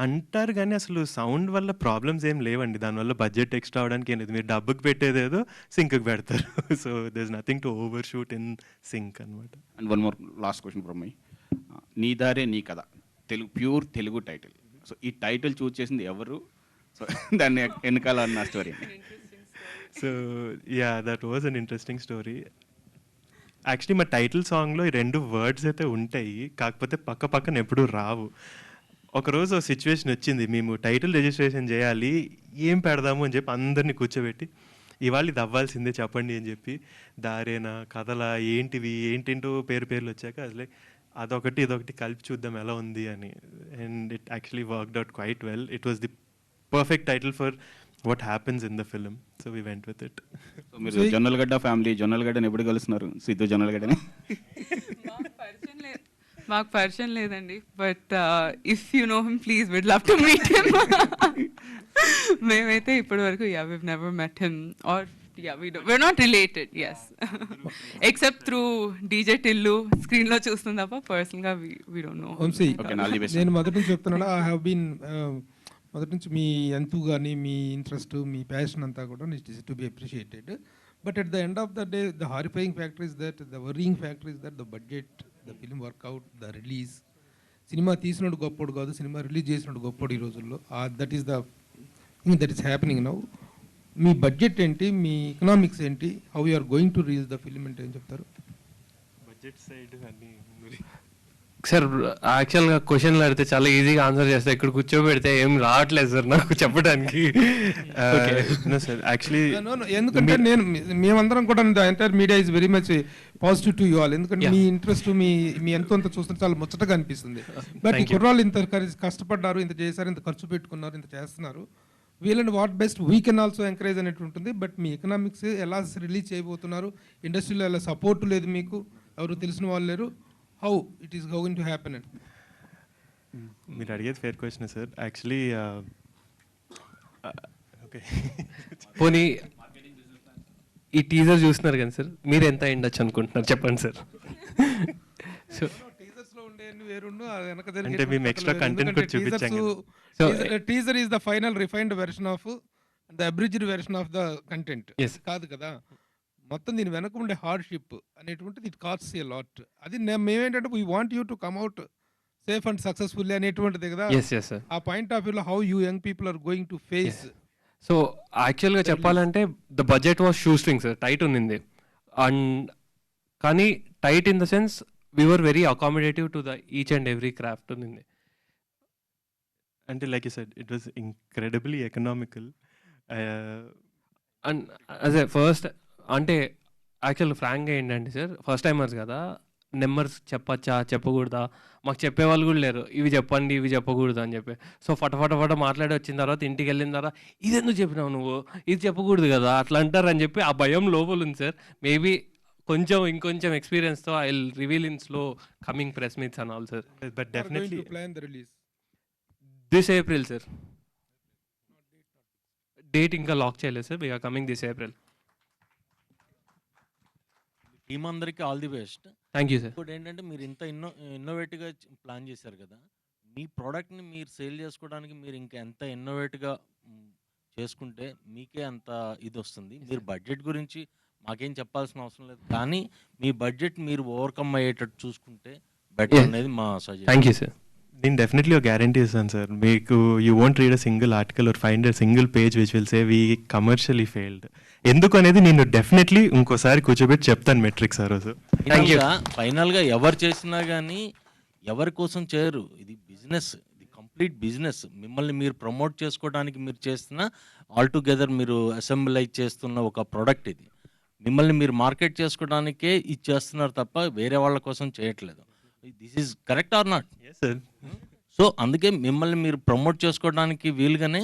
అంటారు కానీ అసలు సౌండ్ వల్ల ప్రాబ్లమ్స్ ఏం లేవండి. దానివల్ల బడ్జెట్ ఎక్స్ట్రా అవడానికి ఏం లేదు. మీరు డబ్బుకి పెట్టేదేదో సింక్కి పెడతారు. So there is nothing to overshoot in sync అనమాట. And one more last question from my. నీ దారే నీ కథ Telugu, pure Telugu title. So ఈ టైటిల్ చూస్ చేసింది ఎవరు? సో దాన్ని వెనకాల అన్న story. So yeah, that was an interesting story. Actually మా టైటిల్ సాంగ్లో ఈ 2 వర్డ్స్ అయితే ఉంటాయి, కాకపోతే పక్క పక్కన ఎప్పుడూ రావు. ఒకరోజు ఒక సిచ్యువేషన్ వచ్చింది, మేము టైటిల్ రిజిస్ట్రేషన్ చేయాలి, ఏం పెడదాము అని చెప్పి అందరినీ కూర్చోబెట్టి ఇవాళ ఇది అవ్వాల్సిందే చెప్పండి అని చెప్పి దారేనా కథలా ఏంటివి ఏంటేంటో పేర్లు వచ్చాక అసలే అదొకటి ఇదొకటి కలిపి చూద్దాం ఎలా ఉంది అని. And it actually worked out quite well. It was the perfect title for what happens in the film, so we went with it. So మీరు జొన్నలగడ్డ ఫ్యామిలీ, జొన్నలగడ్డని ఎప్పుడు కలుస్తున్నారు? సిద్ధు జొన్నలగడ్డని మాకు పరిచయం లేదండి, but if you know him please we'd love to meet him. మేమైతే ఇప్పటి వరకు we've never met him, or we're not related, yes. Except through DJ Tillu screen లో చూస్తుంది తప్ప పర్సనల్ గా we don't know. నేను మొదటి నుంచి చెప్తున్నాను, ఐ హావ్ బీన్ మొదటి నుంచి మీ ఎంతు కానీ మీ ఇంట్రెస్ట్ మీ ప్యాషన్ అంతా కూడా it is to be appreciated. But at the end of the day the horrifying factor is that, the worrying factor is that the budget, the film work out, the release. Cinema తీసినోడు గొప్పోడు కాదు, cinema release చేసినోడు గొప్పోడు ఈ రోజుల్లో. That is the thing that is happening now. మీ budget ఏంటి, మీ ఎకనామిక్స్ ఏంటి, how you are going to release the film అంటే ఏం చెప్తారు? బడ్జెట్ సైడ్ అన్ని సార్ యాక్చువల్గా క్వశ్చన్లు అడిగితే చాలా ఈజీగా ఆన్సర్ చేస్తా, ఇక్కడ కూర్చోబెడితే ఏం రావట్లేదు సార్ నాకు చెప్పడానికి. ఎందుకంటే నేను మేమందరం కూడా entire media is very much positive to you all. ఎందుకంటే మీ ఇంట్రెస్ట్ మీ ఎంతో చూస్తుంటే చాలా ముచ్చటగా అనిపిస్తుంది. బట్ ఈ కుర్రాళ్ళు ఇంత కష్టపడ్డారు, ఇంత చేశారు, ఇంత ఖర్చు పెట్టుకున్నారు, ఇంత చేస్తున్నారు, వీళ్ళని what best we can also encourage అనేటు ఉంటుంది. బట్ మీ ఎకనామిక్స్ ఎలా రిలీజ్ చేయబోతున్నారు, ఇండస్ట్రీలో ఎలా సపోర్ట్ లేదు, మీకు ఎవరు తెలిసిన వాళ్ళు లేరు, how it is going to happen? మీరు అడిగేది fair question sir. Actually okay, పోనీ ఈ టీజర్ చూస్తున్నారు కదా సార్, మీరు ఎంత అయ్యిండొచ్చు అనుకుంటున్నారు చెప్పండి సార్. సో అంటే మేము ఎక్స్ట్రా కంటెంట్ కూడా చూపించాం. Teaser is the final refined version of the abridged version of the content కాదు కదా. మొత్తం దీని వెనక ఉండే హార్డ్షిప్ అనేటువంటిది ఇట్ కాస్ట్స్ ఎ లాట్. అది మేమేంటంటే we want you to come out safe and successfully అనేటువంటిది కదా. ఆ పాయింట్ ఆఫ్ వ్యూలో how you young people are going to face. So యాక్చువల్గా చెప్పాలంటే the budget was shoestring sir, tight ఉన్నింది. And కానీ tight in the sense we were very accommodative to the each and every craft ఉన్నింది. అంటే like you said it was incredibly economical. And అదే first అంటే actual ఫ్రాంక్గా ఏంటంటే sir, first timers కదా, numbers చెప్పచ్చా చెప్పకూడదా మాకు చెప్పేవాళ్ళు కూడా లేరు, ఇవి చెప్పండి ఇవి చెప్పకూడదు అని చెప్పి. సో ఫటఫట మాట్లాడి వచ్చిన తర్వాత ఇంటికి వెళ్ళిన తర్వాత ఇది ఎందుకు చెప్పినావు నువ్వు, ఇది చెప్పకూడదు కదా అట్లా అంటారు అని చెప్పి ఆ భయం లోపల ఉంది సార్. మేబీ ఇంకొంచెం ఎక్స్పీరియన్స్తో I will reveal in slow coming press meets and all sir. But definitely this April sir. Date ఇంకా లాక్ చేయలేదు sir, we're coming this April. Team అందరికీ all the best. Thank you sir. ఇప్పుడు ఏంటంటే మీరు ఇంత ఇన్నోవేటివ్గా plan చేశారు కదా, మీ ప్రోడక్ట్ని మీరు సేల్ చేసుకోవడానికి మీరు ఇంకా ఎంత ఇన్నోవేటివ్గా చేసుకుంటే మీకే అంత ఇది వస్తుంది. మీరు బడ్జెట్ గురించి మాకేం చెప్పాల్సిన అవసరం లేదు, కానీ మీ బడ్జెట్ మీరు ఓవర్కమ్ అయ్యేటట్టు చూసుకుంటే బెటర్ అనేది మా సజెషన్. Thank you sir. నేను డెఫినెట్లీ ఒక గ్యారంటీ ఇస్తాను సార్. మీకు you won't read a single article are find a single page which will say we commercially failed. ఎందుకు అనేది నేను డెఫినెట్లీ ఇంకోసారి కూర్చోబెట్టి చెప్తాను మెట్రిక్స్ ఆ రోజు. ఫైనల్గా ఎవరు చేసినా కానీ ఎవరి కోసం చేయరు, ఇది బిజినెస్, ఇది కంప్లీట్ బిజినెస్. మిమ్మల్ని మీరు ప్రమోట్ చేసుకోవడానికి మీరు చేస్తున్న ఆల్టుగెదర్ మీరు అసెంబ్లైజ్ చేస్తున్న ఒక ప్రోడక్ట్ ఇది. మిమ్మల్ని మీరు మార్కెట్ చేసుకోవడానికే ఇది చేస్తున్నారు తప్ప వేరే వాళ్ళ కోసం చేయట్లేదు. This is correct or not? So అందుకే మిమ్మల్ని మీరు ప్రమోట్ చేసుకోవడానికి వీలుగానే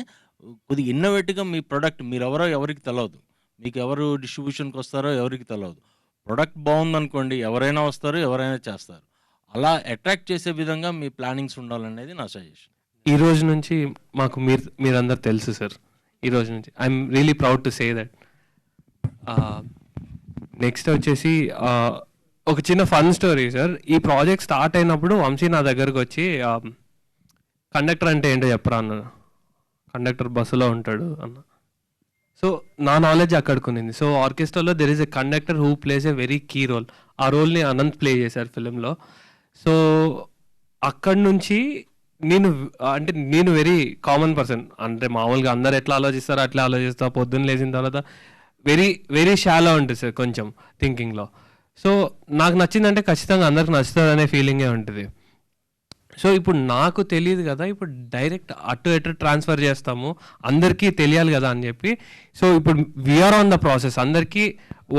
కొద్దిగా ఇన్నోవేటివ్గా మీ ప్రోడక్ట్, మీరు ఎవరో ఎవరికి తెలియదు, మీకు ఎవరు డిస్ట్రిబ్యూషన్కి వస్తారో ఎవరికి తెలియదు, ప్రొడక్ట్ బాగుందనుకోండి, ఎవరైనా వస్తారు, ఎవరైనా చేస్తారు. అలా అట్రాక్ట్ చేసే విధంగా మీ ప్లానింగ్స్ ఉండాలనేది నా సజెషన్. ఈ రోజు నుంచి మాకు మీరందరూ తెలుసు సార్. ఈ రోజు నుంచి I'm really proud to say that. Next వచ్చేసి ఒక చిన్న ఫన్ స్టోరీ సార్. ఈ ప్రాజెక్ట్ స్టార్ట్ అయినప్పుడు వంశీ నా దగ్గరకు వచ్చి కండక్టర్ అంటే ఏంటో చెప్పరా అన్నాడు. కండక్టర్ బస్సులో ఉంటాడు అన్న. సో నా నాలెడ్జ్ అక్కడికి ఉంది. సో ఆర్కెస్ట్రాలో there is a conductor who plays a very key role. ఆ రోల్ని అనంత్ ప్లే చేశారు ఫిలింలో. సో అక్కడి నుంచి నేను వెరీ కామన్ పర్సన్. అంటే మామూలుగా అందరు ఎట్లా ఆలోచిస్తారో అట్లా ఆలోచిస్తా. పొద్దున్న లేచిన తర్వాత వెరీ వెరీ షాలో ఉంటుంది సార్ కొంచెం థింకింగ్లో. సో నాకు నచ్చిందంటే ఖచ్చితంగా అందరికి నచ్చుతుంది అనే ఫీలింగే ఉంటుంది. సో ఇప్పుడు నాకు తెలియదు కదా, ఇప్పుడు డైరెక్ట్ అటు ట్రాన్స్ఫర్ చేస్తాము, అందరికీ తెలియాలి కదా అని చెప్పి. సో ఇప్పుడు వీఆర్ ఆన్ ద ప్రాసెస్. అందరికీ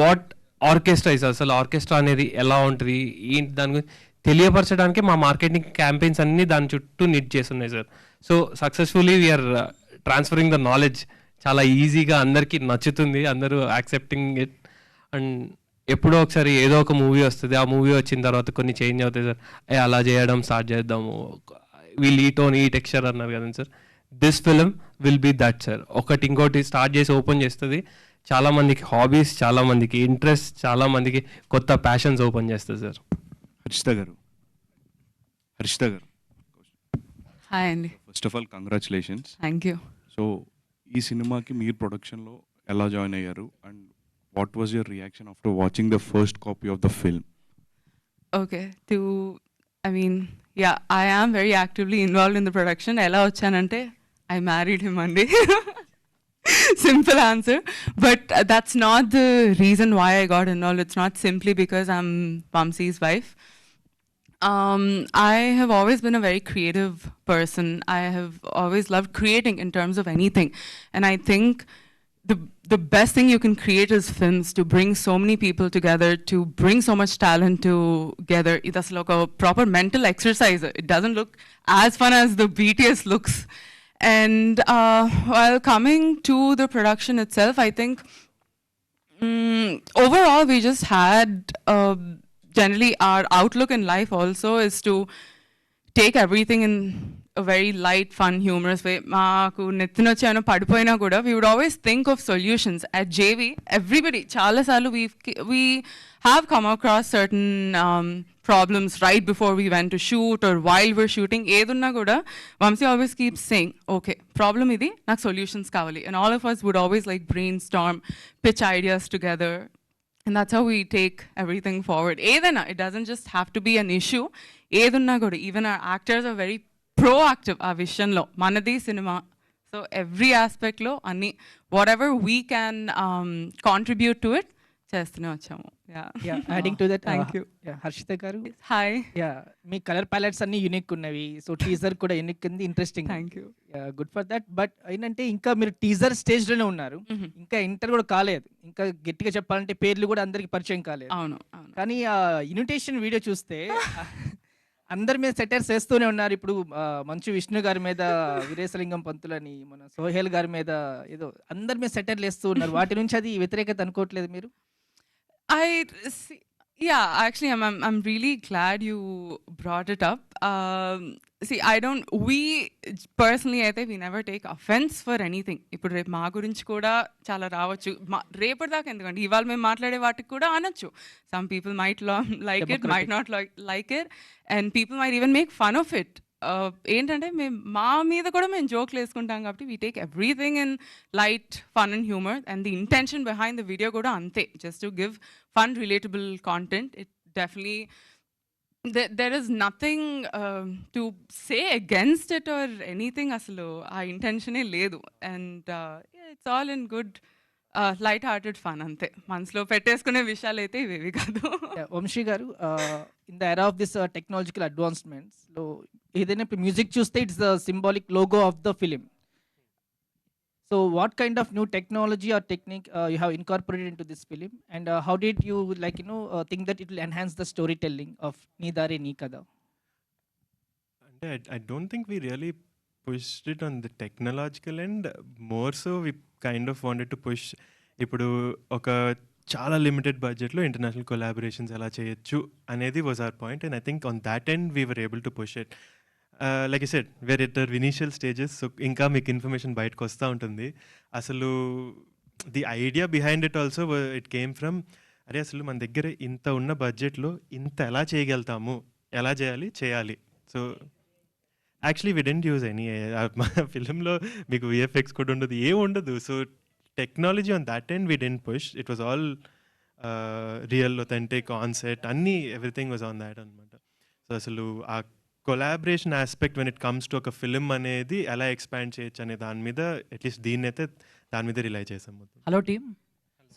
వాట్ ఆర్కెస్ట్రా ఇస్, అసలు ఆర్కెస్ట్రా అనేది ఎలా ఉంటుంది ఏంటి దాని గురించి తెలియపరచడానికి మా మార్కెటింగ్ క్యాంపెయిన్స్ అన్నీ దాని చుట్టూ నిట్ చేస్తున్నాయి sir. So successfully we are transferring the knowledge. చాలా ఈజీగా అందరికీ నచ్చుతుంది, అందరూ యాక్సెప్టింగ్ ఇట్. అండ్ ఎప్పుడో ఒకసారి ఏదో ఒక మూవీ వస్తుంది, ఆ మూవీ వచ్చిన తర్వాత కొన్ని చేంజ్ అవుతాయి సార్. అలా చేయడం స్టార్ట్ చేద్దాము, వీళ్ళు ఈ టోన్ ఈ టెక్స్చర్ అన్నారు కదండి sir. This film will be that sir. ఒకటి ఇంకోటి స్టార్ట్ చేసి ఓపెన్ చేస్తుంది. చాలామందికి హాబీస్, చాలామందికి ఇంట్రెస్ట్, చాలామందికి కొత్త ప్యాషన్స్ ఓపెన్ చేస్తుంది సార్. హర్షిత గారు హాయ్ అండి. First of all congratulations. Thank you. So ఈ సినిమాకి మీరు ప్రొడక్షన్లో ఎలా జాయిన్ అయ్యారు and what was your reaction after watching the first copy of the film? Okay, I am very actively involved in the production. Ela vachanante I married him andi. Simple answer. But that's not the reason why I got involved. It's not simply because I'm Vamsi's wife. I have always been a very creative person. I have always loved creating in terms of anything. And I think the best thing you can create is films, to bring so many people together, to bring so much talent together. It's like a proper mental exercise. It doesn't look as fun as the BTS looks. And while coming to the production itself, I think overall we just had generally our outlook in life also is to take everything in a very light, fun, humorous way. Maaku nettinocchi ayana padipoyina kuda we would always think of solutions. At JV, everybody chaala saalu we have come across certain problems right before we went to shoot or while we're shooting. Edunna kuda Vamsi always keeps saying, okay, problem idi, nak solutions kavali. And all of us would always like brainstorm, pitch ideas together. And that's how we take everything forward. Edana, it doesn't just have to be an issue. Edunna kuda, even our actors are very proactive ఆ విషయంలో. మనది cinema, so every ఆస్పెక్ట్లో అన్ని whatever we can contribute to it చేస్తూనే వచ్చాము. Adding to that, thank you. Harshita గారు hi. మీ colour palettes అన్ని unique ఉన్నవి. సో టీజర్ కూడా యూనిక్ ఉంది, interesting. Thank you. Good for that. But ఏంటంటే ఇంకా మీరు టీజర్ స్టేజ్ లోనే ఉన్నారు, ఇంకా ఎంటర్ కూడా కాలేదు. ఇంకా గట్టిగా చెప్పాలంటే పేర్లు కూడా అందరికి పరిచయం కాలేదు. అవును. కానీ ఆ ఇన్విటేషన్ వీడియో చూస్తే అందరి మీద సెటర్స్ వేస్తూనే ఉన్నారు. ఇప్పుడు మంచు విష్ణు గారి మీద వీరేశలింగం పంతులని, మన సోహెల్ గారి మీద ఏదో అందరి మీద సెటర్లు వేస్తూ ఉన్నారు. వాటి నుంచి అది వ్యతిరేకత అనుకోవట్లేదు మీరు? Actually, I'm really glad you brought it up. We personally, I think we never take offense for anything. ఇప్పుడు రేపు మా గురించి కూడా చాలా రావచ్చు. రేపటి దాకా ఎందుకంటే ఇవాళ మేము మాట్లాడే వాటికి కూడా అనొచ్చు. Some people might like it, might not like it, and people might even make fun of it. ఏంటంటే మేము మా మీద కూడా మేము జోక్లు వేసుకుంటాం కాబట్టి we take everything in light, fun and humour. And the intention behind the video కూడా అంతే, just to give fun, relatable content. It definitely there is nothing to say against it or anything. అసలు ఆ ఇంటెన్షనే లేదు. And it's all in good light hearted fun అంతే. మనసులో పెట్టేసుకునే విషయాలు అయితే ఇవేవి కాదు. వంశీ గారు, in the era of this technological advancements లో ఏదైనా మ్యూజిక్ చూస్తే it's the symbolic logo of the film. So what kind of new technology or technique you have incorporated into this film, and how did you think that it will enhance the storytelling of Nee Dare Nee Kada? I don't think we really pushed it on the technological end. More so we kind of wanted to push ఇప్పుడు ఒక చాలా limited బడ్జెట్లో international collaborations ఎలా చేయొచ్చు అనేది was our point. And I think on that end we were able to push it. Like I said were at initial stages. So ఇంకా మీకు information బయటకు వస్తూ ఉంటుంది. అసలు the idea behind it also it came from, అరే అసలు మన దగ్గర ఇంత ఉన్న బడ్జెట్లో ఇంత ఎలా చేయగలుగుతాము, ఎలా చేయాలి. So actually we didn't use any, మా ఫిలింలో మీకు విఎఫ్ఎక్స్ కూడా ఉండదు, ఏం ఉండదు. So technology on that end we didn't push. It was all real authentic on set, అన్నీ ఎవ్రీథింగ్ వాజ్ ఆన్ దాట్ అనమాట. సో అసలు ఆ collaboration aspect when it comes to ఒక ఫిలిం అనేది ఎలా ఎక్స్పాండ్ చేయొచ్చు అనే దాని మీద అట్లీస్ట్ దీన్ని అయితే దాని మీద రిలై చేసాం మొత్తం. Hello team,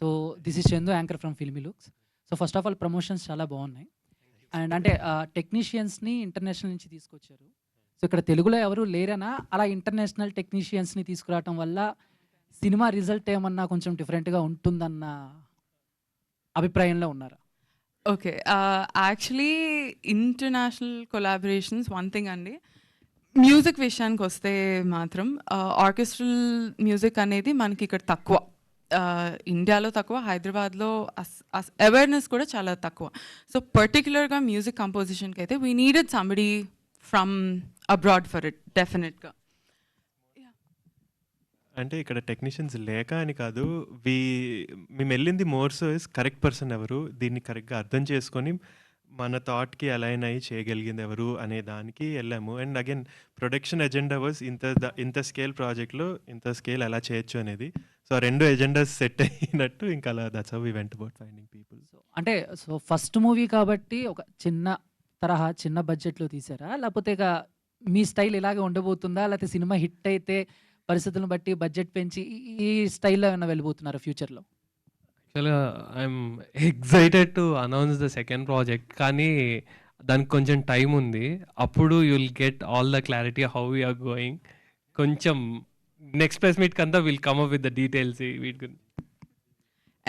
so this is Chandu, anchor from filmy looks. So first of all promotions చాలా బాగున్నాయి. అండ్ అంటే టెక్నీషియన్స్ని ఇంటర్నేషనల్ నుంచి తీసుకొచ్చారు. సో ఇక్కడ తెలుగులో ఎవరు లేరనా, అలా ఇంటర్నేషనల్ టెక్నీషియన్స్ని తీసుకురావటం వల్ల సినిమా రిజల్ట్ ఏమన్నా కొంచెం డిఫరెంట్గా ఉంటుందన్న అభిప్రాయంలో ఉన్నారా? Okay, actually international collaborations one thing అండి. మ్యూజిక్ విషయానికి వస్తే మాత్రం ఆర్కెస్ట్రల్ మ్యూజిక్ అనేది మనకి ఇక్కడ తక్కువ, ఇండియాలో తక్కువ, హైదరాబాద్లో అవేర్నెస్ కూడా చాలా తక్కువ. సో పర్టిక్యులర్గా మ్యూజిక్ కంపోజిషన్కి అయితే we needed somebody from abroad for it డెఫినెట్గా. అంటే ఇక్కడ టెక్నీషియన్స్ లేక అని కాదు, మేము వెళ్ళింది more so is correct person ఎవరు, దీన్ని కరెక్ట్గా అర్థం చేసుకొని మన థాట్కి అలైన్ అయ్యి చేయగలిగింది ఎవరు అనే దానికి వెళ్ళాము. And again production agenda was ఇంత స్కేల్ ప్రాజెక్ట్లో ఇంత స్కేల్ ఎలా చేయొచ్చు అనేది. సో ఆ రెండు ఎజెండాస్ సెట్ అయినట్టు ఇంకా అలా that's how we went about finding people. అంటే సో ఫస్ట్ మూవీ కాబట్టి ఒక చిన్న బడ్జెట్లో తీసారా, లేకపోతే ఇక మీ స్టైల్ ఇలాగే ఉండబోతుందా, లేకపోతే సినిమా హిట్ అయితే పరిస్థితులను బట్టి బడ్జెట్ పెంచి ఈ స్టైల్లో ఏమైనా వెళ్ళిపోతున్నారా ఫ్యూచర్లో? యాక్చువల్గా I'm excited to announce the second project, కానీ దానికి కొంచెం టైం ఉంది. అప్పుడు you will get all the clarity how we're going. కొంచెం నెక్స్ట్ ప్రెస్ మీట్ కంతా will come up with the details వీటి.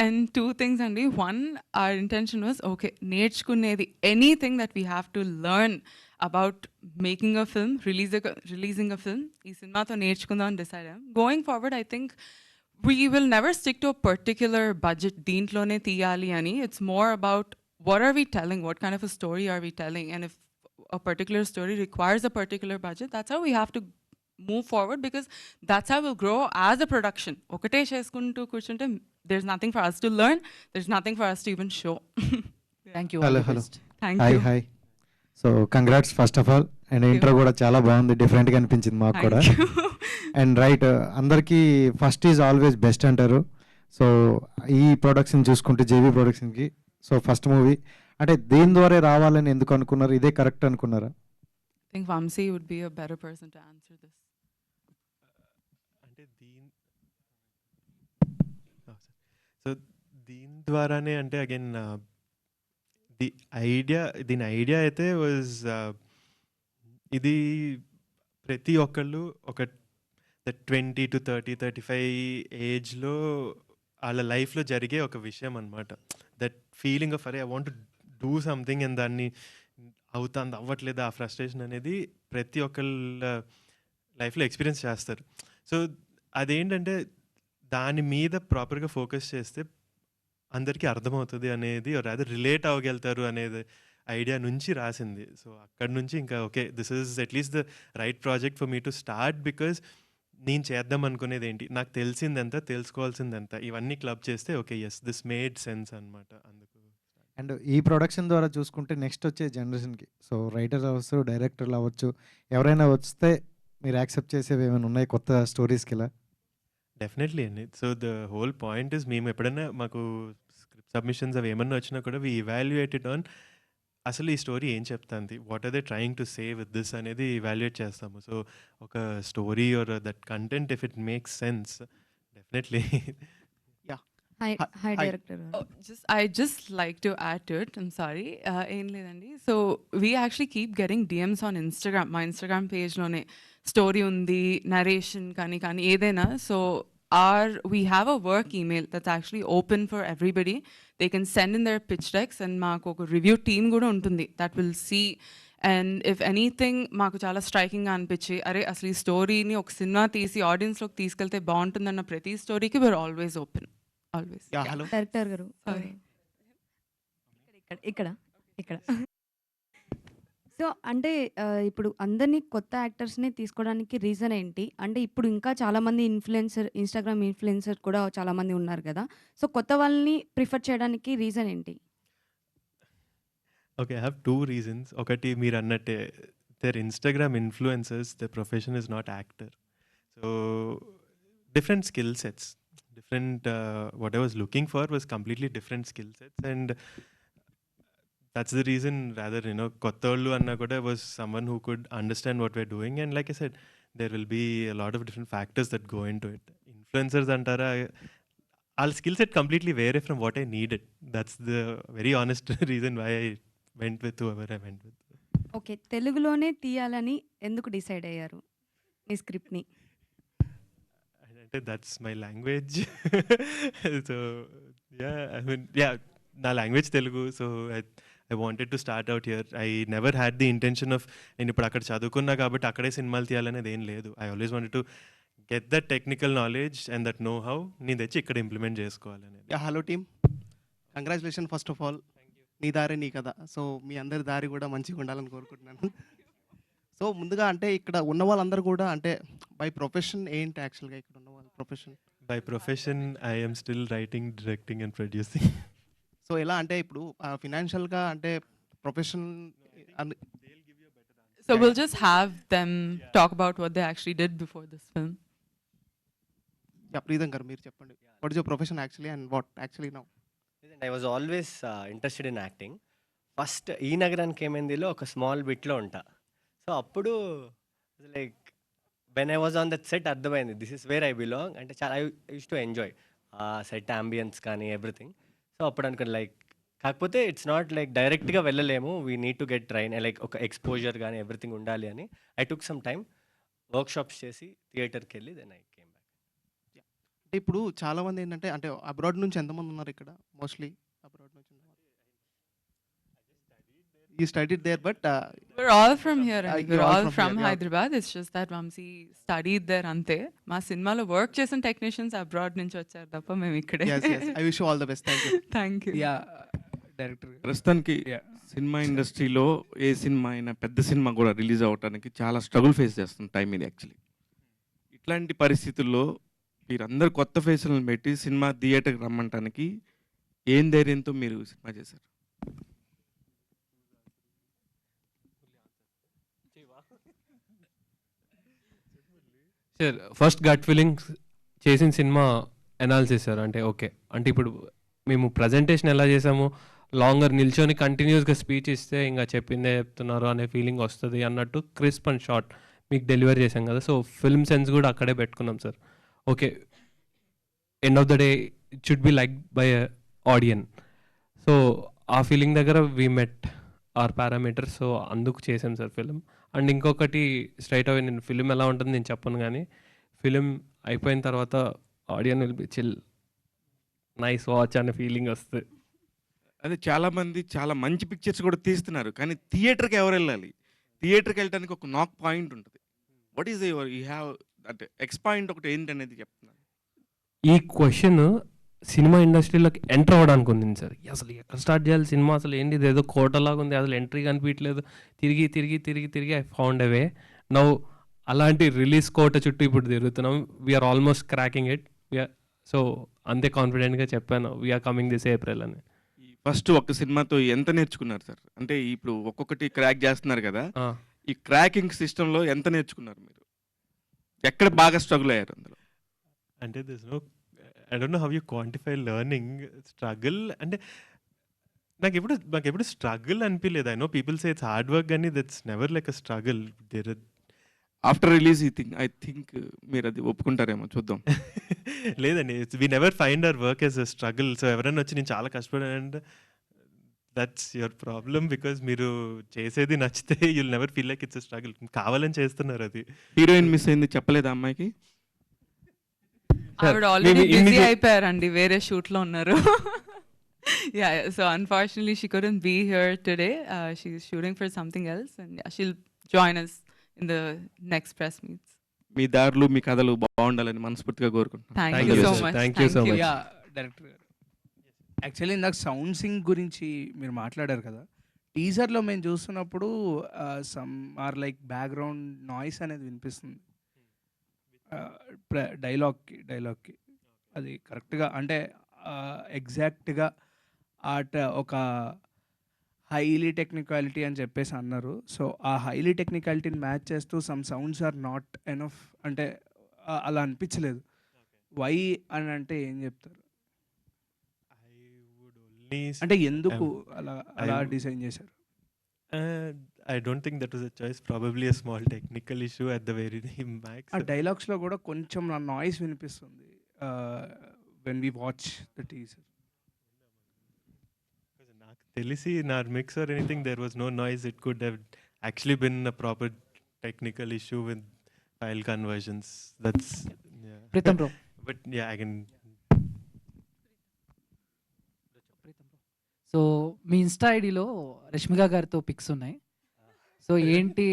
And two things, Andy. One, our intention was, okay, నేర్చుకునేది anything that we have to learn about making a film, releasing a film, ఈ సినిమాతో నేర్చుకుందాం అని decide అయ్యాం. Going forward, I think we will never stick to a particular budget, దీంట్లోనే తీయాలి అని. It's more about what are we telling, what kind of a story are we telling, and if a particular story requires a particular budget, that's how we have to move forward, because that's how we'll grow as a production. ఒకటే చేసుకుంటూ కూర్చుంటే there's nothing for us to learn, there's nothing for us to even show. Thank you. Hello. Thank Hi, you. hi. So congrats first of all, and intro కూడా చాలా బాగుంది, డిఫరెంట్గా అనిపించింది మాకు కూడా. అండ్ రైట్, అందరికీ ఫస్ట్ ఈజ్ ఆల్వేస్ బెస్ట్ అంటారు. So ఈ ప్రొడక్షన్ చూసుకుంటే జేబీ ప్రొడక్షన్కి సో ఫస్ట్ మూవీ అంటే దీని ద్వారా రావాలని ఎందుకు అనుకున్నారు, ఇదే కరెక్ట్ అనుకున్నారా? I think Vamsi would be a better person to answer this. So దీని ద్వారానే అంటే అగైన్ దీని ఐడియా అయితే వాజ్ ఇది ప్రతి ఒక్కళ్ళు ఒక 20 to 35 ఏజ్లో వాళ్ళ లైఫ్లో జరిగే ఒక విషయం అనమాట. దట్ ఫీలింగ్ ఆఫ్ అరే I want to do something and దాన్ని అవ్వట్లేదు, ఆ ఫ్రస్ట్రేషన్ అనేది ప్రతి ఒక్కళ్ళ లైఫ్లో ఎక్స్పీరియన్స్ చేస్తారు. సో అదేంటంటే దాని మీద ప్రాపర్గా ఫోకస్ చేస్తే అందరికీ అర్థమవుతుంది అనేది, అదే రిలేట్ అవ్వగలుగుతారు అనేది ఐడియా నుంచి రాసింది. సో అక్కడ నుంచి ఇంకా okay, this is at least the right project for me to start, because నేను చేద్దాం అనుకునేది ఏంటి, నాకు తెలిసిందెంత, తెలుసుకోవాల్సిందెంత, ఇవన్నీ క్లబ్ చేస్తే okay yes this made sense అనమాట. అందుకు అండ్ ఈ ప్రొడక్షన్ ద్వారా చూసుకుంటే నెక్స్ట్ వచ్చే జనరేషన్కి సో రైటర్ అవ్వచ్చు, డైరెక్టర్లు అవ్వచ్చు, ఎవరైనా వస్తే మీరు యాక్సెప్ట్ చేసేవి ఏమైనా ఉన్నాయి కొత్త స్టోరీస్కి ఇలా? డెఫినెట్లీ అండి. So the whole point is మేము ఎప్పుడైనా మాకు స్క్రిప్ట్ సబ్మిషన్స్ అవి ఏమన్నా వచ్చినా కూడా వీ ఇవాల్యుయేటెడ్ ఆన్ అసలు ఈ స్టోరీ ఏం చెప్తుంది, what are they trying to say with this అనేది ఇవాల్యుయేట్ చేస్తాము. సో ఒక story or that content if it makes sense definitely. Hi, director. I just like to add to it. I'm sorry. So we actually keep getting DMs on Instagram. My Instagram page lone story undi, narration kani edaina. So we have a work email that's actually open for everybody. They can send in their pitch decks and maaku oka review team kuda untundi that will see. And if anything maaku chala striking ga anpichi, are asli story ni oka cinema teesi audience loki teeskelte baguntundanna prati story ki we're always open. Always. Yeah hello director గారు Sorry. ఇక్కడ ఇక్కడ ఇక్కడ so అంటే ఇప్పుడు అందరినీ కొత్త యాక్టర్స్ని తీసుకోవడానికి reason ఏంటి? అంటే ఇప్పుడు ఇంకా చాలామంది ఇన్స్టాగ్రామ్ ఇన్ఫ్లుయెన్సర్ కూడా చాలామంది ఉన్నారు కదా, సో కొత్త వాళ్ళని ప్రిఫర్ చేయడానికి రీజన్ ఏంటి? Okay, I have 2 reasons. ఒకటి మీరు అన్నట్టే, their Instagram influencers, their profession is not actor. So different skill sets, different what I was looking for was completely different skill sets, and that's the reason rather, you know, kottollu anna kuda was someone who could understand what we're doing, and like I said, there will be a lot of different factors that go into it. Influencers antara, our skill set completely vary from what I needed. That's the very honest reason why I went with whoever I went with. Okay, తెలుగులోనే తీయాలని ఎందుకు decide అయ్యారు మీ స్క్రిప్ట్ని? అంటే that's my language. So yeah, I mean, yeah, నా language Telugu. So I wanted to start out here. I never had the intention of నేను ఇప్పుడు అక్కడ చదువుకున్నా కాబట్టి అక్కడే సినిమాలు తీయాలనేది ఏం లేదు. I always wanted to get that technical knowledge and that know how నేను తెచ్చి ఇక్కడ ఇంప్లిమెంట్ చేసుకోవాలనేది. Yeah hello team, congratulation first of all. నీ దారి నీ కదా, సో మీ అందరి దారి కూడా మంచిగా ఉండాలని కోరుకుంటున్నాను. సో ముందుగా అంటే ఇక్కడ ఉన్న వాళ్ళందరూ కూడా అంటే బై ప్రొఫెషన్ ఏంటి యాక్చువల్గా ఇక్కడ ఉన్న వాళ్ళ profession? By profession, I am still writing, directing and producing. So ఎలా అంటే ఇప్పుడు ఫినాన్షియల్గా అంటే profession So we'll just have them talk about what they actually did before this film. Preetham గారు మీరు చెప్పండి, what is your profession actually and what actually now? I was always interested in acting. First ఈ నగరానికి ఏమైందిలో ఒక small బిట్లో ఉంటా. So అప్పుడు like when I was on that set అర్థమైంది this is where I belong. అంటే చాలా I use to enjoy set ambience కానీ ఎవ్రీథింగ్. సో అప్పుడు అనుకుని లైక్ కాకపోతే ఇట్స్ నాట్ లైక్ డైరెక్ట్గా వెళ్ళలేము, we need to get train, like ఒక ఎక్స్పోజర్ కానీ ఎవ్రీథింగ్ ఉండాలి అని I took some time workshops చేసి థియేటర్కి వెళ్ళి దెన్ ఐ కేమ్ బ్యాక్. అంటే ఇప్పుడు చాలా మంది ఏంటంటే అంటే అబ్రాడ్ నుంచి ఎంతమంది ఉన్నారు ఇక్కడ? మోస్ట్లీ అబ్రాడ్ నుంచి you studied there, but We're all from here. And you're we're all from here, yeah. Hyderabad. It's just that Vamsi studied there ante. మా సినిమాలో వర్క్ చేసిన టెక్నీషియన్స్ అబ్రాడ్ నుంచి వచ్చారు తప్ప మేము ఇక్కడే. yes, yes. I wish you all the best. Thank you. Thank you. Yeah director ప్రస్తుతానికి cinema ఇండస్ట్రీలో ఏ సినిమా అయినా పెద్ద సినిమా కూడా రిలీజ్ అవ్వడానికి చాలా స్ట్రగుల్ ఫేస్ చేస్తున్న టైం ఇది యాక్చువల్లీ. ఇట్లాంటి పరిస్థితుల్లో మీరందరూ కొత్త ఫేసులను పెట్టి సినిమా థియేటర్కి రమ్మంటానికి ఏం ధైర్యంతో మీరు సినిమా చేశారు? సార్ ఫస్ట్ గట్ ఫీలింగ్స్ చేసిన సినిమా అనాలిసిస్ సార్. అంటే ఓకే, అంటే ఇప్పుడు మేము ప్రజెంటేషన్ ఎలా చేసాము, లాంగర్ నిల్చొని కంటిన్యూస్గా స్పీచ్ ఇస్తే ఇంకా చెప్పిందే చెప్తున్నారు అనే ఫీలింగ్ వస్తుంది అన్నట్టు క్రిస్ప్ అండ్ షార్ట్ మీకు డెలివరీ చేసాం కదా. సో ఫిల్మ్ సెన్స్ కూడా అక్కడే పెట్టుకున్నాం sir. Okay, end of the day it should be like by audience. So ఆ ఫీలింగ్ దగ్గర we met our parameters. So అందుకు చేసాం సార్ ఫిలిం. అండ్ ఇంకొకటి స్ట్రైట్ అవే నేను ఫిలిం ఎలా ఉంటుంది నేను చెప్పను, కానీ ఫిలిం అయిపోయిన తర్వాత audience will be chill, nice watch అనే ఫీలింగ్ వస్తుంది. అదే చాలామంది చాలా మంచి పిక్చర్స్ కూడా తీస్తున్నారు, కానీ థియేటర్కి ఎవరు వెళ్ళాలి? థియేటర్కి వెళ్ళడానికి ఒక నాక్ పాయింట్ ఉంటుంది. What is your you have అంటే ఎక్స్ పాయింట్ ఒకటి ఏంటనేది చెప్తున్నాను. ఈ క్వశ్చన్ సినిమా ఇండస్ట్రీలోకి ఎంటర్ అవ్వడానికి ఉంది సార్. అసలు ఎక్కడ స్టార్ట్ చేయాలి సినిమా, అసలు ఏంటి ఇది ఏదో కోటలాగా ఉంది, అసలు ఎంట్రీ కనిపించలేదు, తిరిగి తిరిగి తిరిగి తిరిగి ఐ ఫౌండ్ అవే నౌ. అలాంటి రిలీజ్ కోట చుట్టూ ఇప్పుడు తిరుగుతున్నాం. We are almost cracking it. So అంతే కాన్ఫిడెంట్గా చెప్పాను వీఆర్ కమింగ్ దిస్ ఏప్రిల్ అని. ఫస్ట్ ఒక సినిమాతో ఎంత నేర్చుకున్నారు సార్? అంటే ఇప్పుడు ఒక్కొక్కటి క్రాక్ చేస్తున్నారు కదా, ఈ క్రాకింగ్ సిస్టంలో ఎంత నేర్చుకున్నారు మీరు? ఎక్కడ బాగా స్ట్రగుల్ అయ్యారు అందులో? అంటే this no, I don't know how you quantify learning struggle. అంటే నాకు ఎప్పుడు స్ట్రగుల్ అనిపించలేదు. I know people say it's hard work, కానీ that's never like a struggle. After release I think మీరు అది ఒప్పుకుంటారేమో, చూద్దాం. లేదండి, we never find our work as a struggle. So ఎవరైనా వచ్చి నేను చాలా కష్టపడానంటే దట్స్ యువర్ ప్రాబ్లమ్, బికాజ్ మీరు చేసేది నచ్చితే you'll never feel like it's a struggle. కావాలని చేస్తున్నారు అది. హీరోయిన్ మిస్ అయింది చెప్పలేదా అమ్మాయికి? ఆవిడ ఆల్రెడీ బిజీ అయిపోయారండి, వేరే షూట్లో ఉన్నారు. Yeah, so unfortunately she couldn't be here today. She's shooting for something else, and yeah, she'll join us in the next press meets. మీ దారులు మీ కథలు బాగుండాలని మనస్ఫూర్తిగా కోరుకుంటున్నాను. Thank you so much. Thank you so much. Yeah director గారు, actually ఇందాక sound sync గురించి మీరు మాట్లాడారు కదా, టీజర్లో మేము చూస్తున్నప్పుడు some are like background noise అనేది వినిపిస్తుంది డైలాగ్కి అది కరెక్ట్గా అంటే ఎగ్జాక్ట్గా ఒక హైలీ టెక్నికాలిటీ అని చెప్పేసి అన్నారు. సో ఆ హైలీ టెక్నికాలిటీని మ్యాచ్ చేస్తూ some sounds are not enough అంటే అలా అనిపించలేదు. వై అని అంటే ఏం చెప్తారు? అంటే ఎందుకు అలా డిజైన్ చేశారు? I don't think that was a choice. Probably a small technical issue at the very max. ఆ డైలాగ్స్లో కూడా కొంచెం నా నాయిస్ వినిపిస్తుంది when we watch the teaser. నాకు తెలిసి in our mix or anything there was no noise. It could have actually been a proper technical issue with file conversions. That's yeah. Pritham bro. But yeah, I can. So మీ Insta ఐడిలో రష్మిక గారితో pics ఉన్నాయి. So ఏంటి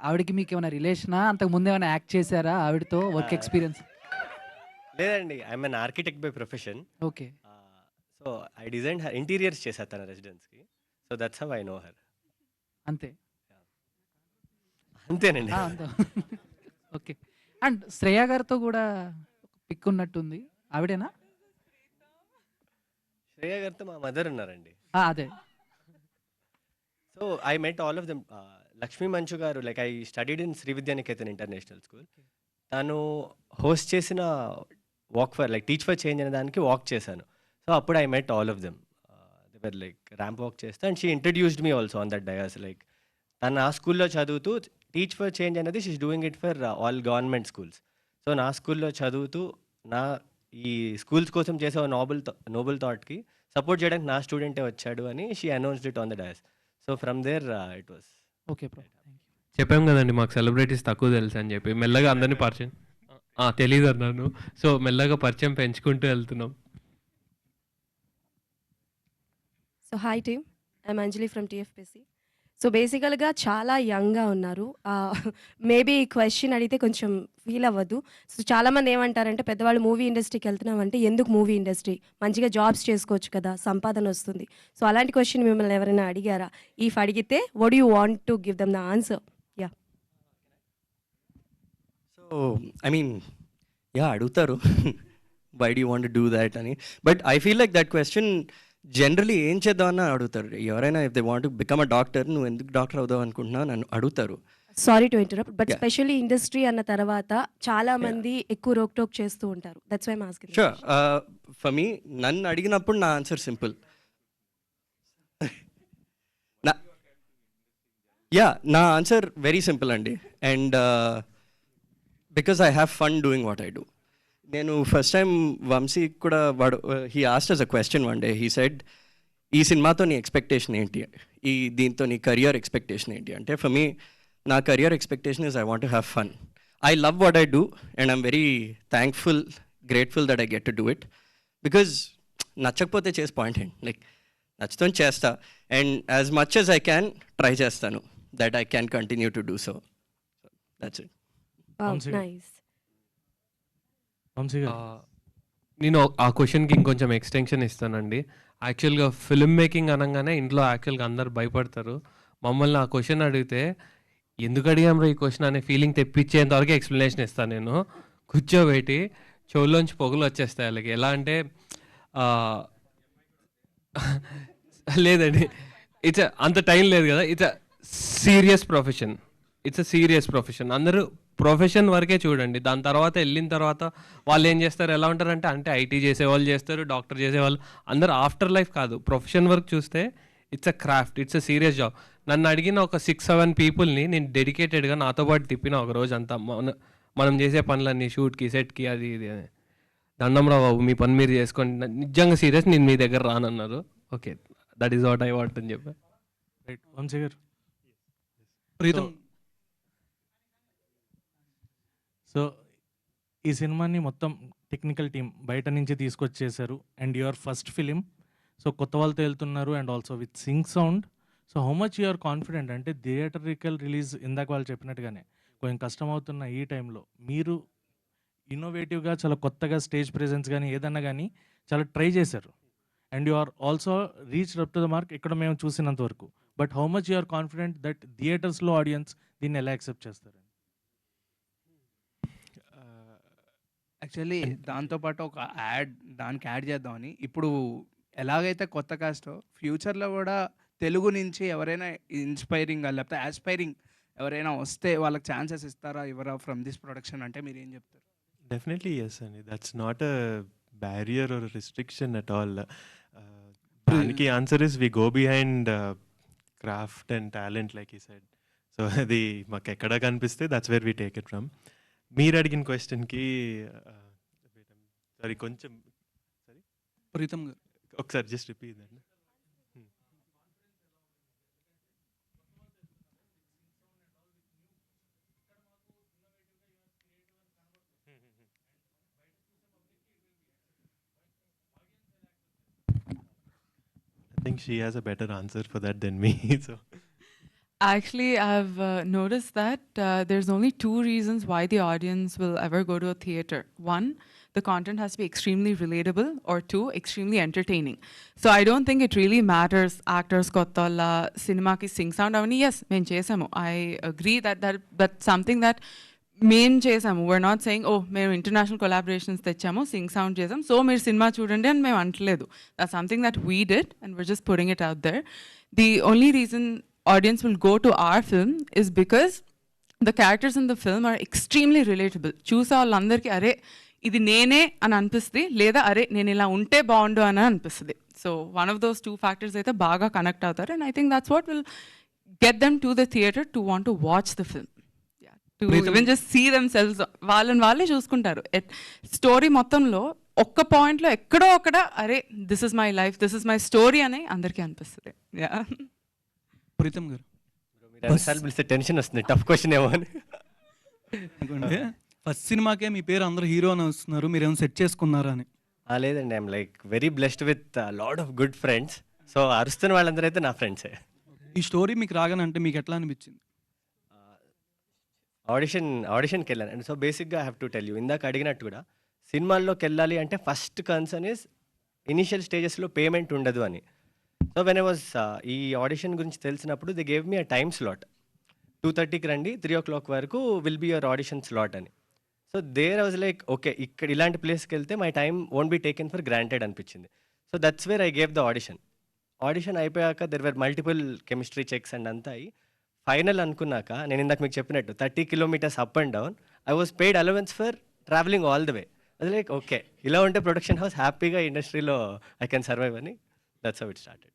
ఆవిడకి మీకు ఏమైనా రిలేషనా, అంతకు ముందు ఏమైనా యాక్ట్ చేశారా ఆవిడతో, వర్క్ ఎక్స్పీరియన్స్? లేదండి, I'm an architect by profession. Okay. So I design her interiors చేశాను తన రెసిడెన్స్కి. So that's how I know her. అంతే అంతేనండి. అంతే. ఓకే. అండ్ శ్రేయ గారితో కూడా పిక్ ఉన్నట్టుంది, ఆవిడేనా? శ్రేయ గారితో మా మదర్ ఉన్నారండి. అదే. So I met all of them. Lakshmi Manchu గారు, like I studied in Sri Vidyanikethan International School. తను హోస్ట్ చేసిన walk for like Teach for Change అనే దానికి వాక్ చేశాను. సో అప్పుడు I met all of them. They like ramp walk చేస్తే and she introduced me also on that dais. Like తను ఆ స్కూల్లో చదువుతూ టీచ్ ఫర్ చేంజ్ అనేది she's doing it for all government schools. So నా స్కూల్లో చదువుతూ ఈ స్కూల్స్ కోసం చేసే నోబుల్ థాట్కి సపోర్ట్ చేయడానికి నా స్టూడెంటే వచ్చాడు అని she announced it on the dais. So from there it was okay bro. చెప్పాం కదండి మాకు సెలబ్రిటీస్ తక్కువ తెలుసు అని చెప్పి, మెల్లగా అందరినీ పరిచయం తెలీదు అన్నాను. సో మెల్లగా పరిచయం పెంచుకుంటూ వెళ్తున్నాం. So hi team, I'm Anjali from TFPC. So బేసికల్గా చాలా యంగ్గా ఉన్నారు. మేబీ ఈ క్వశ్చన్ అడిగితే కొంచెం ఫీల్ అవ్వద్దు. సో చాలామంది ఏమంటారంటే పెద్దవాళ్ళు మూవీ ఇండస్ట్రీకి వెళ్తున్నామంటే ఎందుకు మూవీ ఇండస్ట్రీ, మంచిగా జాబ్స్ చేసుకోవచ్చు కదా, సంపాదన వస్తుంది. సో అలాంటి క్వశ్చన్ మిమ్మల్ని ఎవరైనా అడిగారా? ఇఫ్ అడిగితే what you want to give them the answer? Yeah. So I mean అడుగుతారు why do want to do that అని. But I feel like that question generally ఏం చేద్దామని అడుగుతారు ఎవరైనా. If they want to become a doctor, నువ్వు ఎందుకు doctor అవుదావు అనుకుంటున్నావు నన్ను అడుగుతారు. Sorry to interrupt, but specially industry అన్న తర్వాత చాలా మంది ఎక్కువ రోక్ టోక్ చేస్తూ ఉంటారు. That's why I am asking. Sure. For me నన్ను అడిగినప్పుడు నా ఆన్సర్ సింపుల్. నా ఆన్సర్ వెరీ సింపుల్ అండి. And because I have fun doing what I do. నేను ఫస్ట్ టైం వంశీ కూడా he asked us a question one day. He said, ఈ సినిమాతో నీ ఎక్స్పెక్టేషన్ ఏంటి, దీంతో నీ కెరియర్ ఎక్స్పెక్టేషన్ ఏంటి అంటే, ఫర్ మీ నా career expectation is I want to have fun. I love what I do and I'm very thankful, grateful that I get to do it. Because నచ్చకపోతే చేసి పాయింట్ ఏంటి, like నచ్చుతో చేస్తా and as much as I can try చేస్తాను that I can continue to do so. That's it. Nice. నేను ఆ క్వశ్చన్కి ఇంకొంచెం ఎక్స్టెన్షన్ ఇస్తానండి. యాక్చువల్గా ఫిల్మ్ మేకింగ్ అనగానే ఇంట్లో యాక్చువల్గా అందరు భయపడతారు. మమ్మల్ని ఆ క్వశ్చన్ అడిగితే ఎందుకు అడిగాం ఈ క్వశ్చన్ అనే ఫీలింగ్ తెప్పించేంతవరకు ఎక్స్ప్లెనేషన్ ఇస్తాను నేను. కూర్చోబెట్టి చెవుల్లోంచి పొగలు వచ్చేస్తాయి వాళ్ళకి. ఎలా అంటే లేదండి, ఇట్స్ అంత టైం లేదు కదా. It's a serious profession. అందరూ ప్రొఫెషన్ వరకే చూడండి. దాని తర్వాత వెళ్ళిన తర్వాత వాళ్ళు ఏం చేస్తారు, ఎలా ఉంటారంటే అంటే ఐటీ చేసేవాళ్ళు చేస్తారు, డాక్టర్ చేసేవాళ్ళు, అందరూ ఆఫ్టర్ లైఫ్ కాదు, ప్రొఫెషన్ వర్క్ చూస్తే it's a craft, it's a serious job. నన్ను అడిగిన ఒక 6-7 పీపుల్ని నేను డెడికేటెడ్గా నాతో పాటు తిప్పిన ఒక రోజు అంతా. మనం చేసే పనులన్నీ షూట్కి, సెట్కి, అది ఇది అని. దండంరా బాబు, మీ పని మీరు చేసుకోండి, నిజంగా సీరియస్, నేను మీ దగ్గర రానన్నారు. Okay, that is what I want అని చెప్పా. రైట్. వంశీ గారు. ప్రీతం. సో ఈ సినిమాని మొత్తం టెక్నికల్ టీం బయట నుంచి తీసుకొచ్చేసారు and your first film. So కొత్త వాళ్ళతో వెళ్తున్నారు and also with sync sound. So how much you are confident అంటే థియేటరికల్ రిలీజ్ ఇందాక వాళ్ళు చెప్పినట్టుగానే కొంచెం కష్టం అవుతున్న ఈ టైంలో మీరు ఇన్నోవేటివ్గా చాలా కొత్తగా స్టేజ్ ప్రెజెన్స్ కానీ ఏదన్నా కానీ చాలా ట్రై చేశారు and you are also reach up to the mark ఇక్కడ మేము చూసినంత వరకు. But how much you are confident that థియేటర్స్లో ఆడియన్స్ దీన్ని ఎలా యాక్సెప్ట్ చేస్తారు? యాక్చువల్లీ దాంతోపాటు ఒక దానికి యాడ్ చేద్దామని, ఇప్పుడు ఎలాగైతే కొత్త కాస్ట్ ఫ్యూచర్లో కూడా తెలుగు నుంచి ఎవరైనా ఇన్స్పైరింగ్ లేకపోతే ఆస్పైరింగ్ ఎవరైనా వస్తే వాళ్ళకి ఛాన్సెస్ ఇస్తారా ఇవ్వరా ఫ్రమ్ దిస్ ప్రొడక్షన్ అంటే మీరు ఏం చెప్తారు? డెఫినెట్లీ ఎస్ అండి. That's not a barrier or restriction at all. దానికి answer is we go behind craft and talent like ఈ సైడ్. సో అది మాకు ఎక్కడ కనిపిస్తే that's where we take it from. మీరు అడిగిన క్వశ్చన్కి సారీ కొంచెం ప్రీతం గారు ఒకసారి జస్ట్ రిపీట్ అండి. I think she has a better answer for that than me. So Actually, I've noticed that there's only two reasons why the audience will ever go to a theater. One, the content has to be extremely relatable, or two, extremely entertaining. So I don't think it really matters actors kottalla cinema ki sing sound avani. Yes, men chesamu. I agree that's something that మేము చేసాము. we're not saying oh మేము international collaborations తెచ్చాము Singh sound చేసాం so మీరు cinema చూడండి అని మేము అంటలేదు. That's something that we did and we're just putting it out there. The only reason audience will go to our film is because the characters in the film are extremely relatable. చూసే వాళ్ళందరికీ అరే ఇది నేనే అని అనిపిస్తుంది, లేదా అరే నేను ఇలా ఉంటే బాగుండు అని అనిపిస్తుంది. So one of those two factors అయితే బాగా కనెక్ట్ అవుతారు and I think that's what will get them to the theatre to want to watch the film. To even just see themselves. వాళ్ళే చూసుకుంటారు. స్టోరీ మొత్తంలో ఒక్క పాయింట్లో ఎక్కడో అక్కడ అరే this is my life, this is my story అని అందరికీ అనిపిస్తుంది. ప్రీతం గారు పిలిస్తే టెన్షన్ వస్తుంది, టఫ్ క్వశ్చన్ ఏమో అని. ఎందుకంటే ఫస్ట్ సినిమాకే మీ పేరు అందరూ హీరో అని వస్తున్నారు, మీరేమో సెట్ చేసుకున్నారా అని. లేదండి, I'm like very blessed with lot of good friends. So అరుస్తున్న వాళ్ళందరూ అయితే నా ఫ్రెండ్సే. ఈ స్టోరీ మీకు రాగానంటే మీకు ఎట్లా అనిపించింది? ఆడిషన్కి వెళ్ళాను. అండ్ సో బేసిక్గా I have to tell you, ఇందాక అడిగినట్టు కూడా సినిమాల్లోకి వెళ్ళాలి అంటే ఫస్ట్ కన్సర్న్ ఇస్ ఇనిషియల్ స్టేజెస్లో పేమెంట్ ఉండదు అని. సో వెన్ ఐ వాజ్ ఈ ఆడిషన్ గురించి తెలిసినప్పుడు they gave me a time slot. 2:30కి రండి, 3 o'clock వరకు will be your audition slot అని. So there I was like okay ఇక్కడ ఇలాంటి ప్లేస్కి వెళ్తే my time won't be taken for granted అనిపించింది. So that's where I gave the audition అయిపోయాక there were multiple chemistry checks and అంతా అయ్యి final అనుకున్నాక నేను ఇందాక మీకు చెప్పినట్టు 30 kilometers up and down I was paid allowance for travelling all the way. అది like okay ఇలా ఉంటే ప్రొడక్షన్ హౌస్ హ్యాపీగా ఇండస్ట్రీలో ఐ కెన్ సర్వైవ్ అని. That's how it started.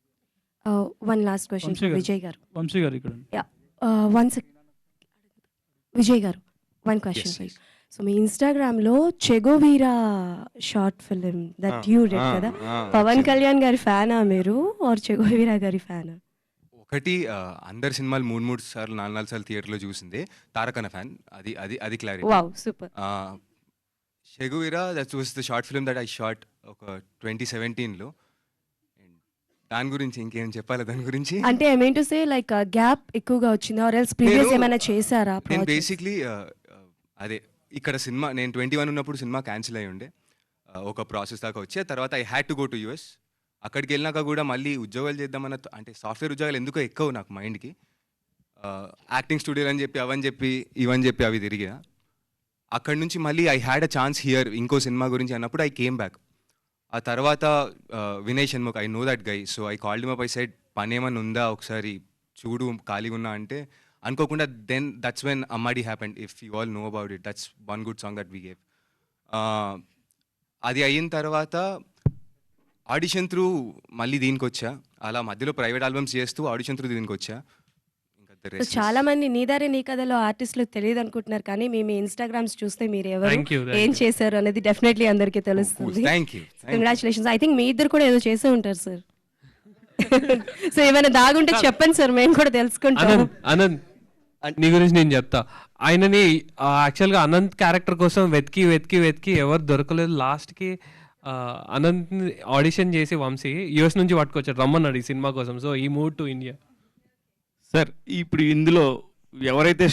One last question Vijay garu. Vamshi garu ఇక్కడ. Vijay garu, one question please. So మీ ఇన్స్టాగ్రామ్లో Che Guevara short film that you did కదా, పవన్ కళ్యాణ్ గారి ఫ్యానా మీరు ఆర్ చెగోవీరా గారి ఫ్యానా? ఒకటి అందరి సినిమాలు 3 సార్లు 4 సార్లు థియేటర్లో చూసిందే, తారక్ అన్న ఫ్యాన్. అది clarity. Wow super. Che Guevara that was the short film that I shot ఒక 2017లో. దాని గురించి ఇంకేం చెప్పాలి దాని గురించి? అంటే I mean to say like gap ఎక్కువగా వచ్చిందా ఆర్ ఎల్స్ ప్రీవియస్ ఏమైనా చేశారా? నేను బేసిక్లీ అదే ఇక్కడ సినిమా నేను 21 ఉన్నప్పుడు సినిమా క్యాన్సిల్ అయ్యి ఉండే, ఒక ప్రాసెస్ దాకా వచ్చే తర్వాత I had to go to US. అక్కడికి వెళ్ళినాక కూడా మళ్ళీ ఉద్యోగాలు చేద్దామన్న అంటే సాఫ్ట్వేర్ ఉద్యోగాలు ఎందుకో ఎక్కువ నాకు మైండ్కి. యాక్టింగ్ స్టూడియోలు అని చెప్పి అవని చెప్పి ఇవని చెప్పి అవి తిరిగా. అక్కడి నుంచి మళ్ళీ I had a chance here ఇంకో సినిమా గురించి అన్నప్పుడు ఐ కేమ్ బ్యాక్. ఆ తర్వాత Vinay Shanmukh, I know that guy, so I called him up. I said పని ఏమన్నా ఉందా ఒకసారి చూడు ఖాళీగా ఉన్నా అంటే అనుకోకుండా then that's when Ammadi happened. If you all know about it, that's one good song that we gave. అది అయిన తర్వాత ఆడిషన్ త్రూ మళ్ళీ దీనికి వచ్చా. అలా మధ్యలో ప్రైవేట్ ఆల్బమ్స్ చేస్తూ ఆడిషన్ త్రూ దీనికి వచ్చా. చాలా మంది నీదారే నీ కథలో ఆర్టిస్టులు తెలియదు అనుకుంటున్నారు, కానీ మీ ఇన్స్టాగ్రామ్స్ చూస్తే మీరు ఎవరు ఏం చేశారు అనేది డెఫినెట్లీ అందరికీ తెలుస్తుంది. కంగ్రాచులేషన్స్. ఐ థింక్ మీ ఇద్దరు కూడా ఏదో చేసే ఉంటారు సార్. సో ఏమైనా దాగుంటే చెప్పండి సార్, మేము కూడా తెలుసుకుంటాం. అనంత్ నీ గురించి నేను చెప్తా. ఆయనని యాక్చువల్గా అనంత్ క్యారెక్టర్ కోసం వెతికి ఎవరు దొరకలేదు. లాస్ట్కి అనంత్ ఆడిషన్ చేసి వంశీ యూఎస్ నుంచి పట్టుకొచ్చాడు, రమ్మన్నాడు ఈ సినిమా కోసం. సో ఈ మూవ్ టు ఇండియా. సార్ ఇప్పుడు ఇందులో ఎవరైతే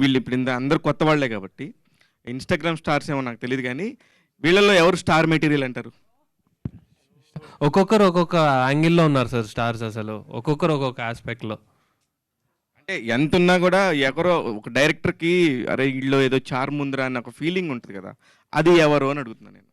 వీళ్ళు ఇప్పుడు అందరు కొత్త వాళ్ళే కాబట్టి ఇన్స్టాగ్రామ్ స్టార్స్ ఏమో నాకు తెలియదు, కానీ వీళ్ళల్లో ఎవరు స్టార్ మెటీరియల్ అంటారు? ఒక్కొక్కరు ఒక్కొక్క యాంగిల్లో ఉన్నారు సార్ స్టార్స్, అసలు ఒక్కొక్కరు ఒక్కొక్క ఆస్పెక్ట్లో. అంటే ఎంత ఉన్నా కూడా ఎవరో ఒక డైరెక్టర్కి అరే వీళ్ళు ఏదో చార్మ్ ఉందిరా అన్న ఒక ఫీలింగ్ ఉంటుంది కదా, అది ఎవరు అని అడుగుతున్నాను నేను.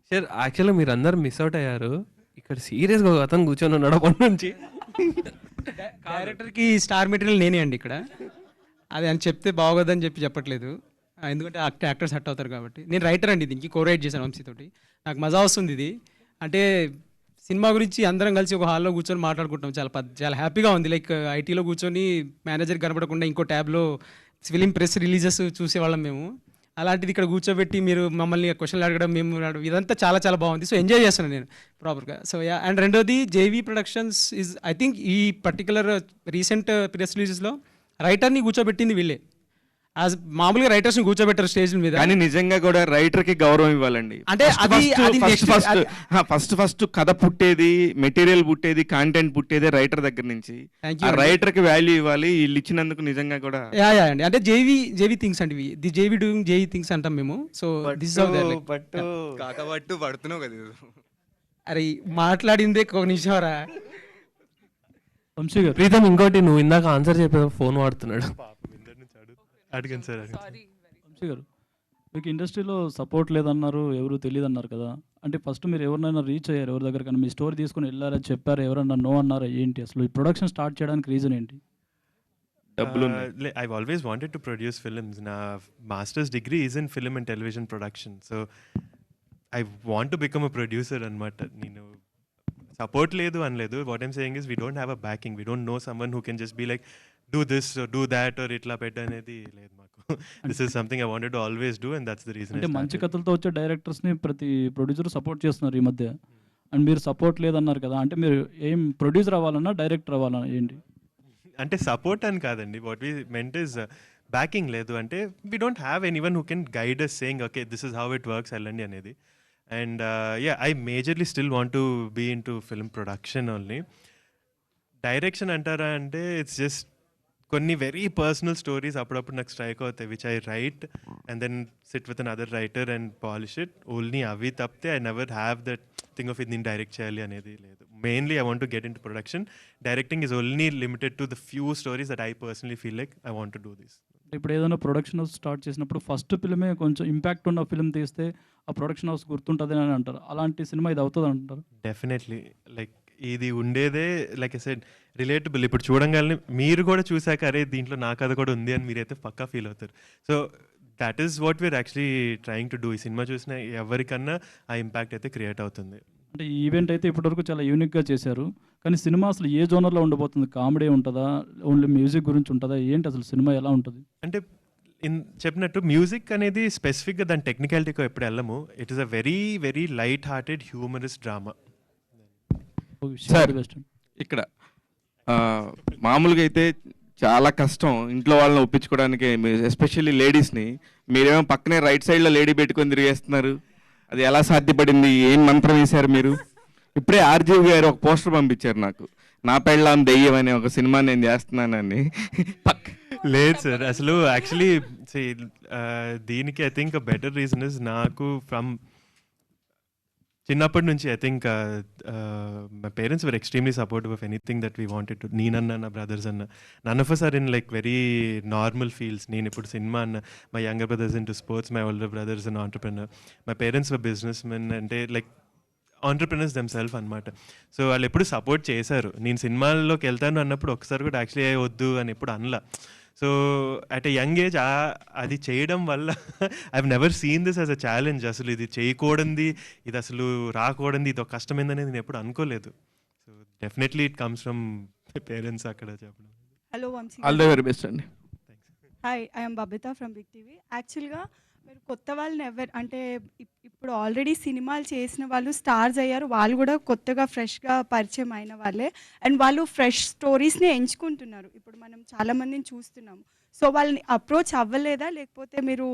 సార్ యాక్చువల్గా మీరు అందరు మిస్ అవుట్ అయ్యారు. ఇక్కడ సీరియస్గా ఒక అతను కూర్చొని ఉన్నాడు అప్పటి నుంచి. డైరెక్టర్కి స్టార్ మెటీరియల్ నేనే అండి ఇక్కడ. అది అని చెప్తే బాగోదని చెప్పట్లేదు, ఎందుకంటే యాక్టర్స్ హట్ అవుతారు కాబట్టి. నేను రైటర్ అండి, దీనికి కోరైట్ చేశాను వంశీతోటి. నాకు మజా వస్తుంది ఇది. అంటే సినిమా గురించి అందరం కలిసి ఒక హాల్లో కూర్చొని మాట్లాడుకుంటాం, చాలా హ్యాపీగా ఉంది. లైక్ ఐటీలో కూర్చొని మేనేజర్ కనపడకుండా ఇంకో ట్యాబ్లో ఫిలిం ప్రెస్ రిలీజెస్ చూసేవాళ్ళం మేము. అలాంటిది ఇక్కడ కూర్చోబెట్టి మీరు మమ్మల్ని క్వశ్చన్లు అడగడం, మేము అడగడం, ఇదంతా చాలా చాలా బాగుంది. సో ఎంజాయ్ చేస్తున్నాను నేను ప్రాపర్గా. సో యా, అండ్ రెండోది JV productions is I think ఈ పర్టికులర్ రీసెంట్ ప్రెస్ రిలీజెస్లో రైటర్ని కూర్చోబెట్టింది వీళ్ళే. యాజ్ మామూలుగా రైటర్స్ని కూర్చోబెట్టారు స్టేజ్ మీద, కానీ నిజంగా కూడా రైటర్కి గౌరవం ఇవ్వాలండి. అంటే ఫస్ట్ కథ పుట్టేది, మెటీరియల్ పుట్టేది, కంటెంట్ పుట్టేది రైటర్ దగ్గర నుంచి. రైటర్కి వాల్యూ ఇవ్వాలి, వీళ్ళు ఇచ్చినందుకు నిజంగా కూడా. యా అండి, అంటే జేవీ థింగ్స్ అంటే the JV doing JV things అంటాం మేము. సో దిస్ కాకబట్టు పడుతున్నావు కదా. అరే మాట్లాడిందే ఒక నిమిషంరా వంశీ గారు. ప్రీతం, ఇంకోటి నువ్వు ఇందాక ఆన్సర్ చెప్పే ఫోన్ వాడుతున్నాడు. అడిగాను సార్. వంశీ గారు, మీకు ఇండస్ట్రీలో సపోర్ట్ లేదన్నారు, ఎవరు తెలియదు అన్నారు కదా. అంటే ఫస్ట్ మీరు ఎవరినైనా రీచ్ అయ్యారు ఎవరి దగ్గర, కానీ మీ స్టోరీ తీసుకుని వెళ్ళారా, చెప్పారు, ఎవరన్నా నో అన్నారా, ఏంటి అసలు ఈ ప్రొడక్షన్ స్టార్ట్ చేయడానికి రీజన్ ఏంటి? I've always wanted to produce films. Na master's degree is in film and television production. So I want to become a producer anamata. Nenu support ledu anledu. What I'm saying is we don't have a backing. We don't know someone who can just be like do this or do that or itla pedda anedi ledhu maaku. This is something I wanted to always do and that's the reason. అంటే మంచి కథలతో వచ్చే డైరెక్టర్స్ని ప్రతి producer support చేస్తున్నారు ఈ మధ్య, and మీరు support లేదన్నారు కదా. అంటే మీరు ఏం ప్రొడ్యూసర్ అవ్వాలన్నా డైరెక్టర్ అవ్వాలన్నా ఏంటి? అంటే సపోర్ట్ అని కాదండి. What we meant is backing లేదు. అంటే we don't have anyone who can guide us saying okay this is how it works వెళ్ళండి అనేది. And yeah, I majorly still want to be in to film production only. Direction అంటారా అంటే it's just కొన్ని very personal stories అప్పుడప్పుడు నాకు strike అవుతాయి which I write and then sit with an other writer and polish it. Only అవి తప్పితే I never have that thing of ఇది నేను డైరెక్ట్ చేయాలి అనేది లేదు. Mainly I want to get into production. Directing is only limited to the few stories that I personally feel like I want to do this. ఇప్పుడు ఏదైనా production house start చేసినప్పుడు first ఫిల్మే కొంచెం impact ఉన్న film తీస్తే ఆ production house గుర్తుంటుంది అని అంటారు. అలాంటి సినిమా ఇది అవుతుంది అంటారు? డెఫినెట్లీ. లైక్ ఇది ఉండేదే లైక్ ఐ సెడ్ రిలేటబుల్. ఇప్పుడు చూడంగానే మీరు కూడా చూసాక అరే దీంట్లో నా కథ కూడా ఉంది అని మీరైతే పక్కా ఫీల్ అవుతారు. So that is what we are actually trying to do. ఈ సినిమా చూసిన ఎవరికన్నా ఆ ఇంపాక్ట్ అయితే క్రియేట్ అవుతుంది. అంటే ఈ ఈవెంట్ అయితే ఇప్పటివరకు చాలా యూనిక్గా చేశారు, కానీ సినిమా అసలు ఏ జోనర్లో ఉండబోతుంది? కామెడీ ఉంటుందా, ఓన్లీ మ్యూజిక్ గురించి ఉంటుందా, ఏంటి అసలు సినిమా ఎలా ఉంటుంది? అంటే చెప్పినట్టు మ్యూజిక్ అనేది స్పెసిఫిక్గా దాని టెక్నికాలిటీకి ఎప్పుడు వెళ్ళము. It is a very very light hearted humorous drama. Sir ఇక్కడ మామూలుగా అయితే చాలా కష్టం ఇంట్లో వాళ్ళని ఒప్పించుకోవడానికి, ఎస్పెషల్లీ లేడీస్ని. మీరేమో పక్కనే రైట్ సైడ్లో లేడీ పెట్టుకొని తిరిగేస్తున్నారు. అది ఎలా సాధ్యపడింది? ఏం మంత్రం వేశారు మీరు? ఇప్పుడే ఆర్జీవి గారు ఒక పోస్టర్ పంపించారు నాకు, నా పెళ్ళాం దెయ్యం అనే ఒక సినిమా నేను చేస్తున్నానని. లేదు సార్, అసలు యాక్చువల్లీ దీనికి I think better reason is నాకు ఫ్రమ్ చిన్నప్పటి నుంచి I think my parents were extremely supportive of anything that we wanted to. నేనన్నా నా బ్రదర్స్ అన్న none of us are in like very normal fields. నేను ఇప్పుడు సినిమా అన్న, my younger brothers in to sports, my older brothers in entrepreneur, my parents were business men, అంటే like entrepreneurs themselves అనమాట. So వాళ్ళు ఎప్పుడు support చేశారు. నేను సినిమాల్లోకి వెళ్తాను అన్నప్పుడు ఒకసారి కూడా యాక్చువల్లీ వద్దు అని ఎప్పుడు అనలా. So at a young age అది చేయడం వల్ల I have never seen this as a challenge. అసలు ఇది చేయకూడదు, ఇది అసలు రాకూడదు, ఇది ఒక కష్టమైందనేది నేను ఎప్పుడు అనుకోలేదు. So definitely it comes from parents అక్కడ చెప్పడం. Hello Vamshi, all the very best అండి. Hi, I'm Babitha from big TV. యాక్చువల్గా మీరు కొత్త వాళ్ళని అంటే ఇప్పుడు ఆల్రెడీ సినిమాలు చేసిన వాళ్ళు స్టార్స్ అయ్యారు, వాళ్ళు కూడా కొత్తగా ఫ్రెష్గా పరిచయం అయిన వాళ్ళే, అండ్ వాళ్ళు ఫ్రెష్ స్టోరీస్ని ఎంచుకుంటున్నారు. ఇప్పుడు మనం చాలామందిని చూస్తున్నాము. సో వాళ్ళని అప్రోచ్ అవ్వలేదా, లేకపోతే మీరు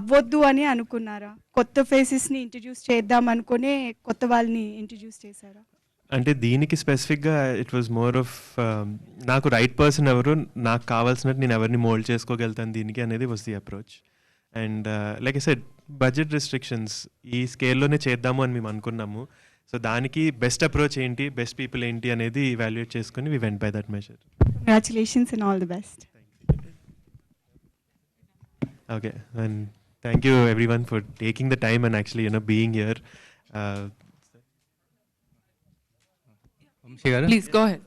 అవ్వద్దు అని అనుకున్నారా? కొత్త ఫేసెస్ని ఇంట్రడ్యూస్ చేద్దాం అనుకునే కొత్త వాళ్ళని ఇంట్రడ్యూస్ చేశారా? అంటే దీనికి స్పెసిఫిక్గా ఇట్ వాజ్ మోర్ ఆఫ్ నాకు రైట్ పర్సన్ ఎవరు, నాకు కావాల్సినట్టు నేను ఎవరిని మోల్డ్ చేసుకోగలుగుతాను దీనికి అనేది was the approach. And like I said budget restrictions ఈ స్కేల్లోనే చేద్దాము అని మేము అనుకున్నాము. సో దానికి బెస్ట్ అప్రోచ్ ఏంటి, బెస్ట్ పీపుల్ ఏంటి అనేది ఇవాల్యుయేట్ చేసుకుని we went by that measure. Congratulations and all the best. Okay, and thank you everyone for taking the time and actually, being here. Vamshi గారు Please go ahead.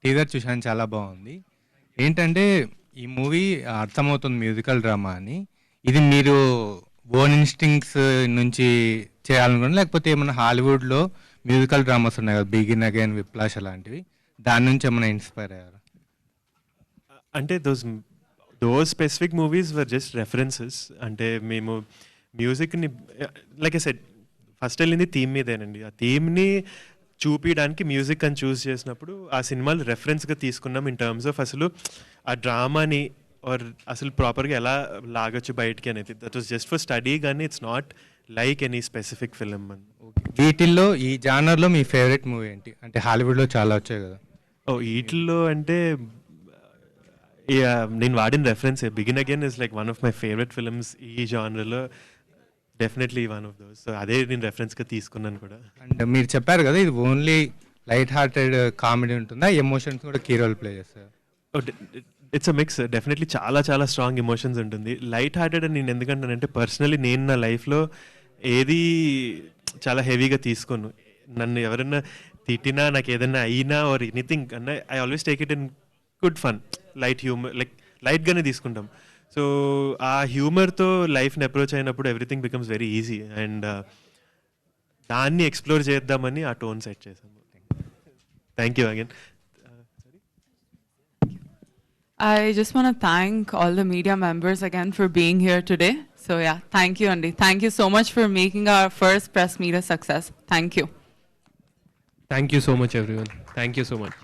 టీజర్ చూశాను, చాలా బాగుంది. ఏంటంటే ఈ మూవీ అర్థమవుతుంది మ్యూజికల్ డ్రామా అని. ఇది మీరు ఓన్ ఇన్స్టింగ్స్ నుంచి చేయాలనుకున్నా, లేకపోతే ఏమైనా హాలీవుడ్లో మ్యూజికల్ డ్రామాస్ ఉన్నాయి కదా, బిగిన్ అగైన్, విప్లాష్ అలాంటివి, దాని నుంచి ఏమైనా ఇన్స్పైర్ అయ్యారు? అంటే those specific movies were just references. అంటే మేము మ్యూజిక్ని లైక్ ఐ సెడ్ ఫస్ట్ వెళ్ళింది థీమ్ మీదేనండి. ఆ థీమ్ని చూపించడానికి మ్యూజిక్ అని చూస్ చేసినప్పుడు ఆ సినిమాలు రెఫరెన్స్గా తీసుకున్నాం ఇన్ టర్మ్స్ ఆఫ్ అసలు ఆ డ్రామాని ఆర్ అసలు ప్రాపర్గా ఎలా లాగొచ్చు బయటికి అనేది. That was just for study, కానీ it's not like any specific film అని. వీటిల్లో ఈ జానర్లో మీ ఫేవరెట్ మూవీ ఏంటి? అంటే హాలీవుడ్లో చాలా వచ్చాయి కదా. వీటిల్లో అంటే నేను వాడిన reference begin again is like one of my favourite films ఈ జానర్లో, definitely one of those. So అదే నేను రెఫరెన్స్గా తీసుకున్నాను కూడా. అండ్ మీరు చెప్పారు కదా ఇది ఓన్లీ లైట్ హార్టెడ్ కామెడీ ఉంటుందా, ఎమోషన్స్ కూడా కీ రోల్ ప్లే చేస్తారు? It's a mix. డెఫినెట్లీ చాలా చాలా స్ట్రాంగ్ ఎమోషన్స్ ఉంటుంది. లైట్ హార్టెడ్ అని నేను ఎందుకంటానంటే పర్సనలీ నేను నా లైఫ్లో ఏది చాలా హెవీగా తీసుకోను. నన్ను ఎవరైనా తిట్టినా, నాకు ఏదైనా అయినా ఆర్ ఎనీథింగ్ అన్న, I always take it in good fun, light humour, like లైట్గానే తీసుకుంటాం. సో ఆ హ్యూమర్తో లైఫ్ని అప్రోచ్ అయినప్పుడు everything becomes very easy. And దాన్ని ఎక్స్ప్లోర్ చేద్దామని ఆ టోన్ సెట్ చేసాము. Thank you again. I just want to thank all the media members again for being here today. So yeah, thank you, Andy. Thank you so much for making our first press meet a success. Thank you. Thank you so much, everyone. Thank you so much.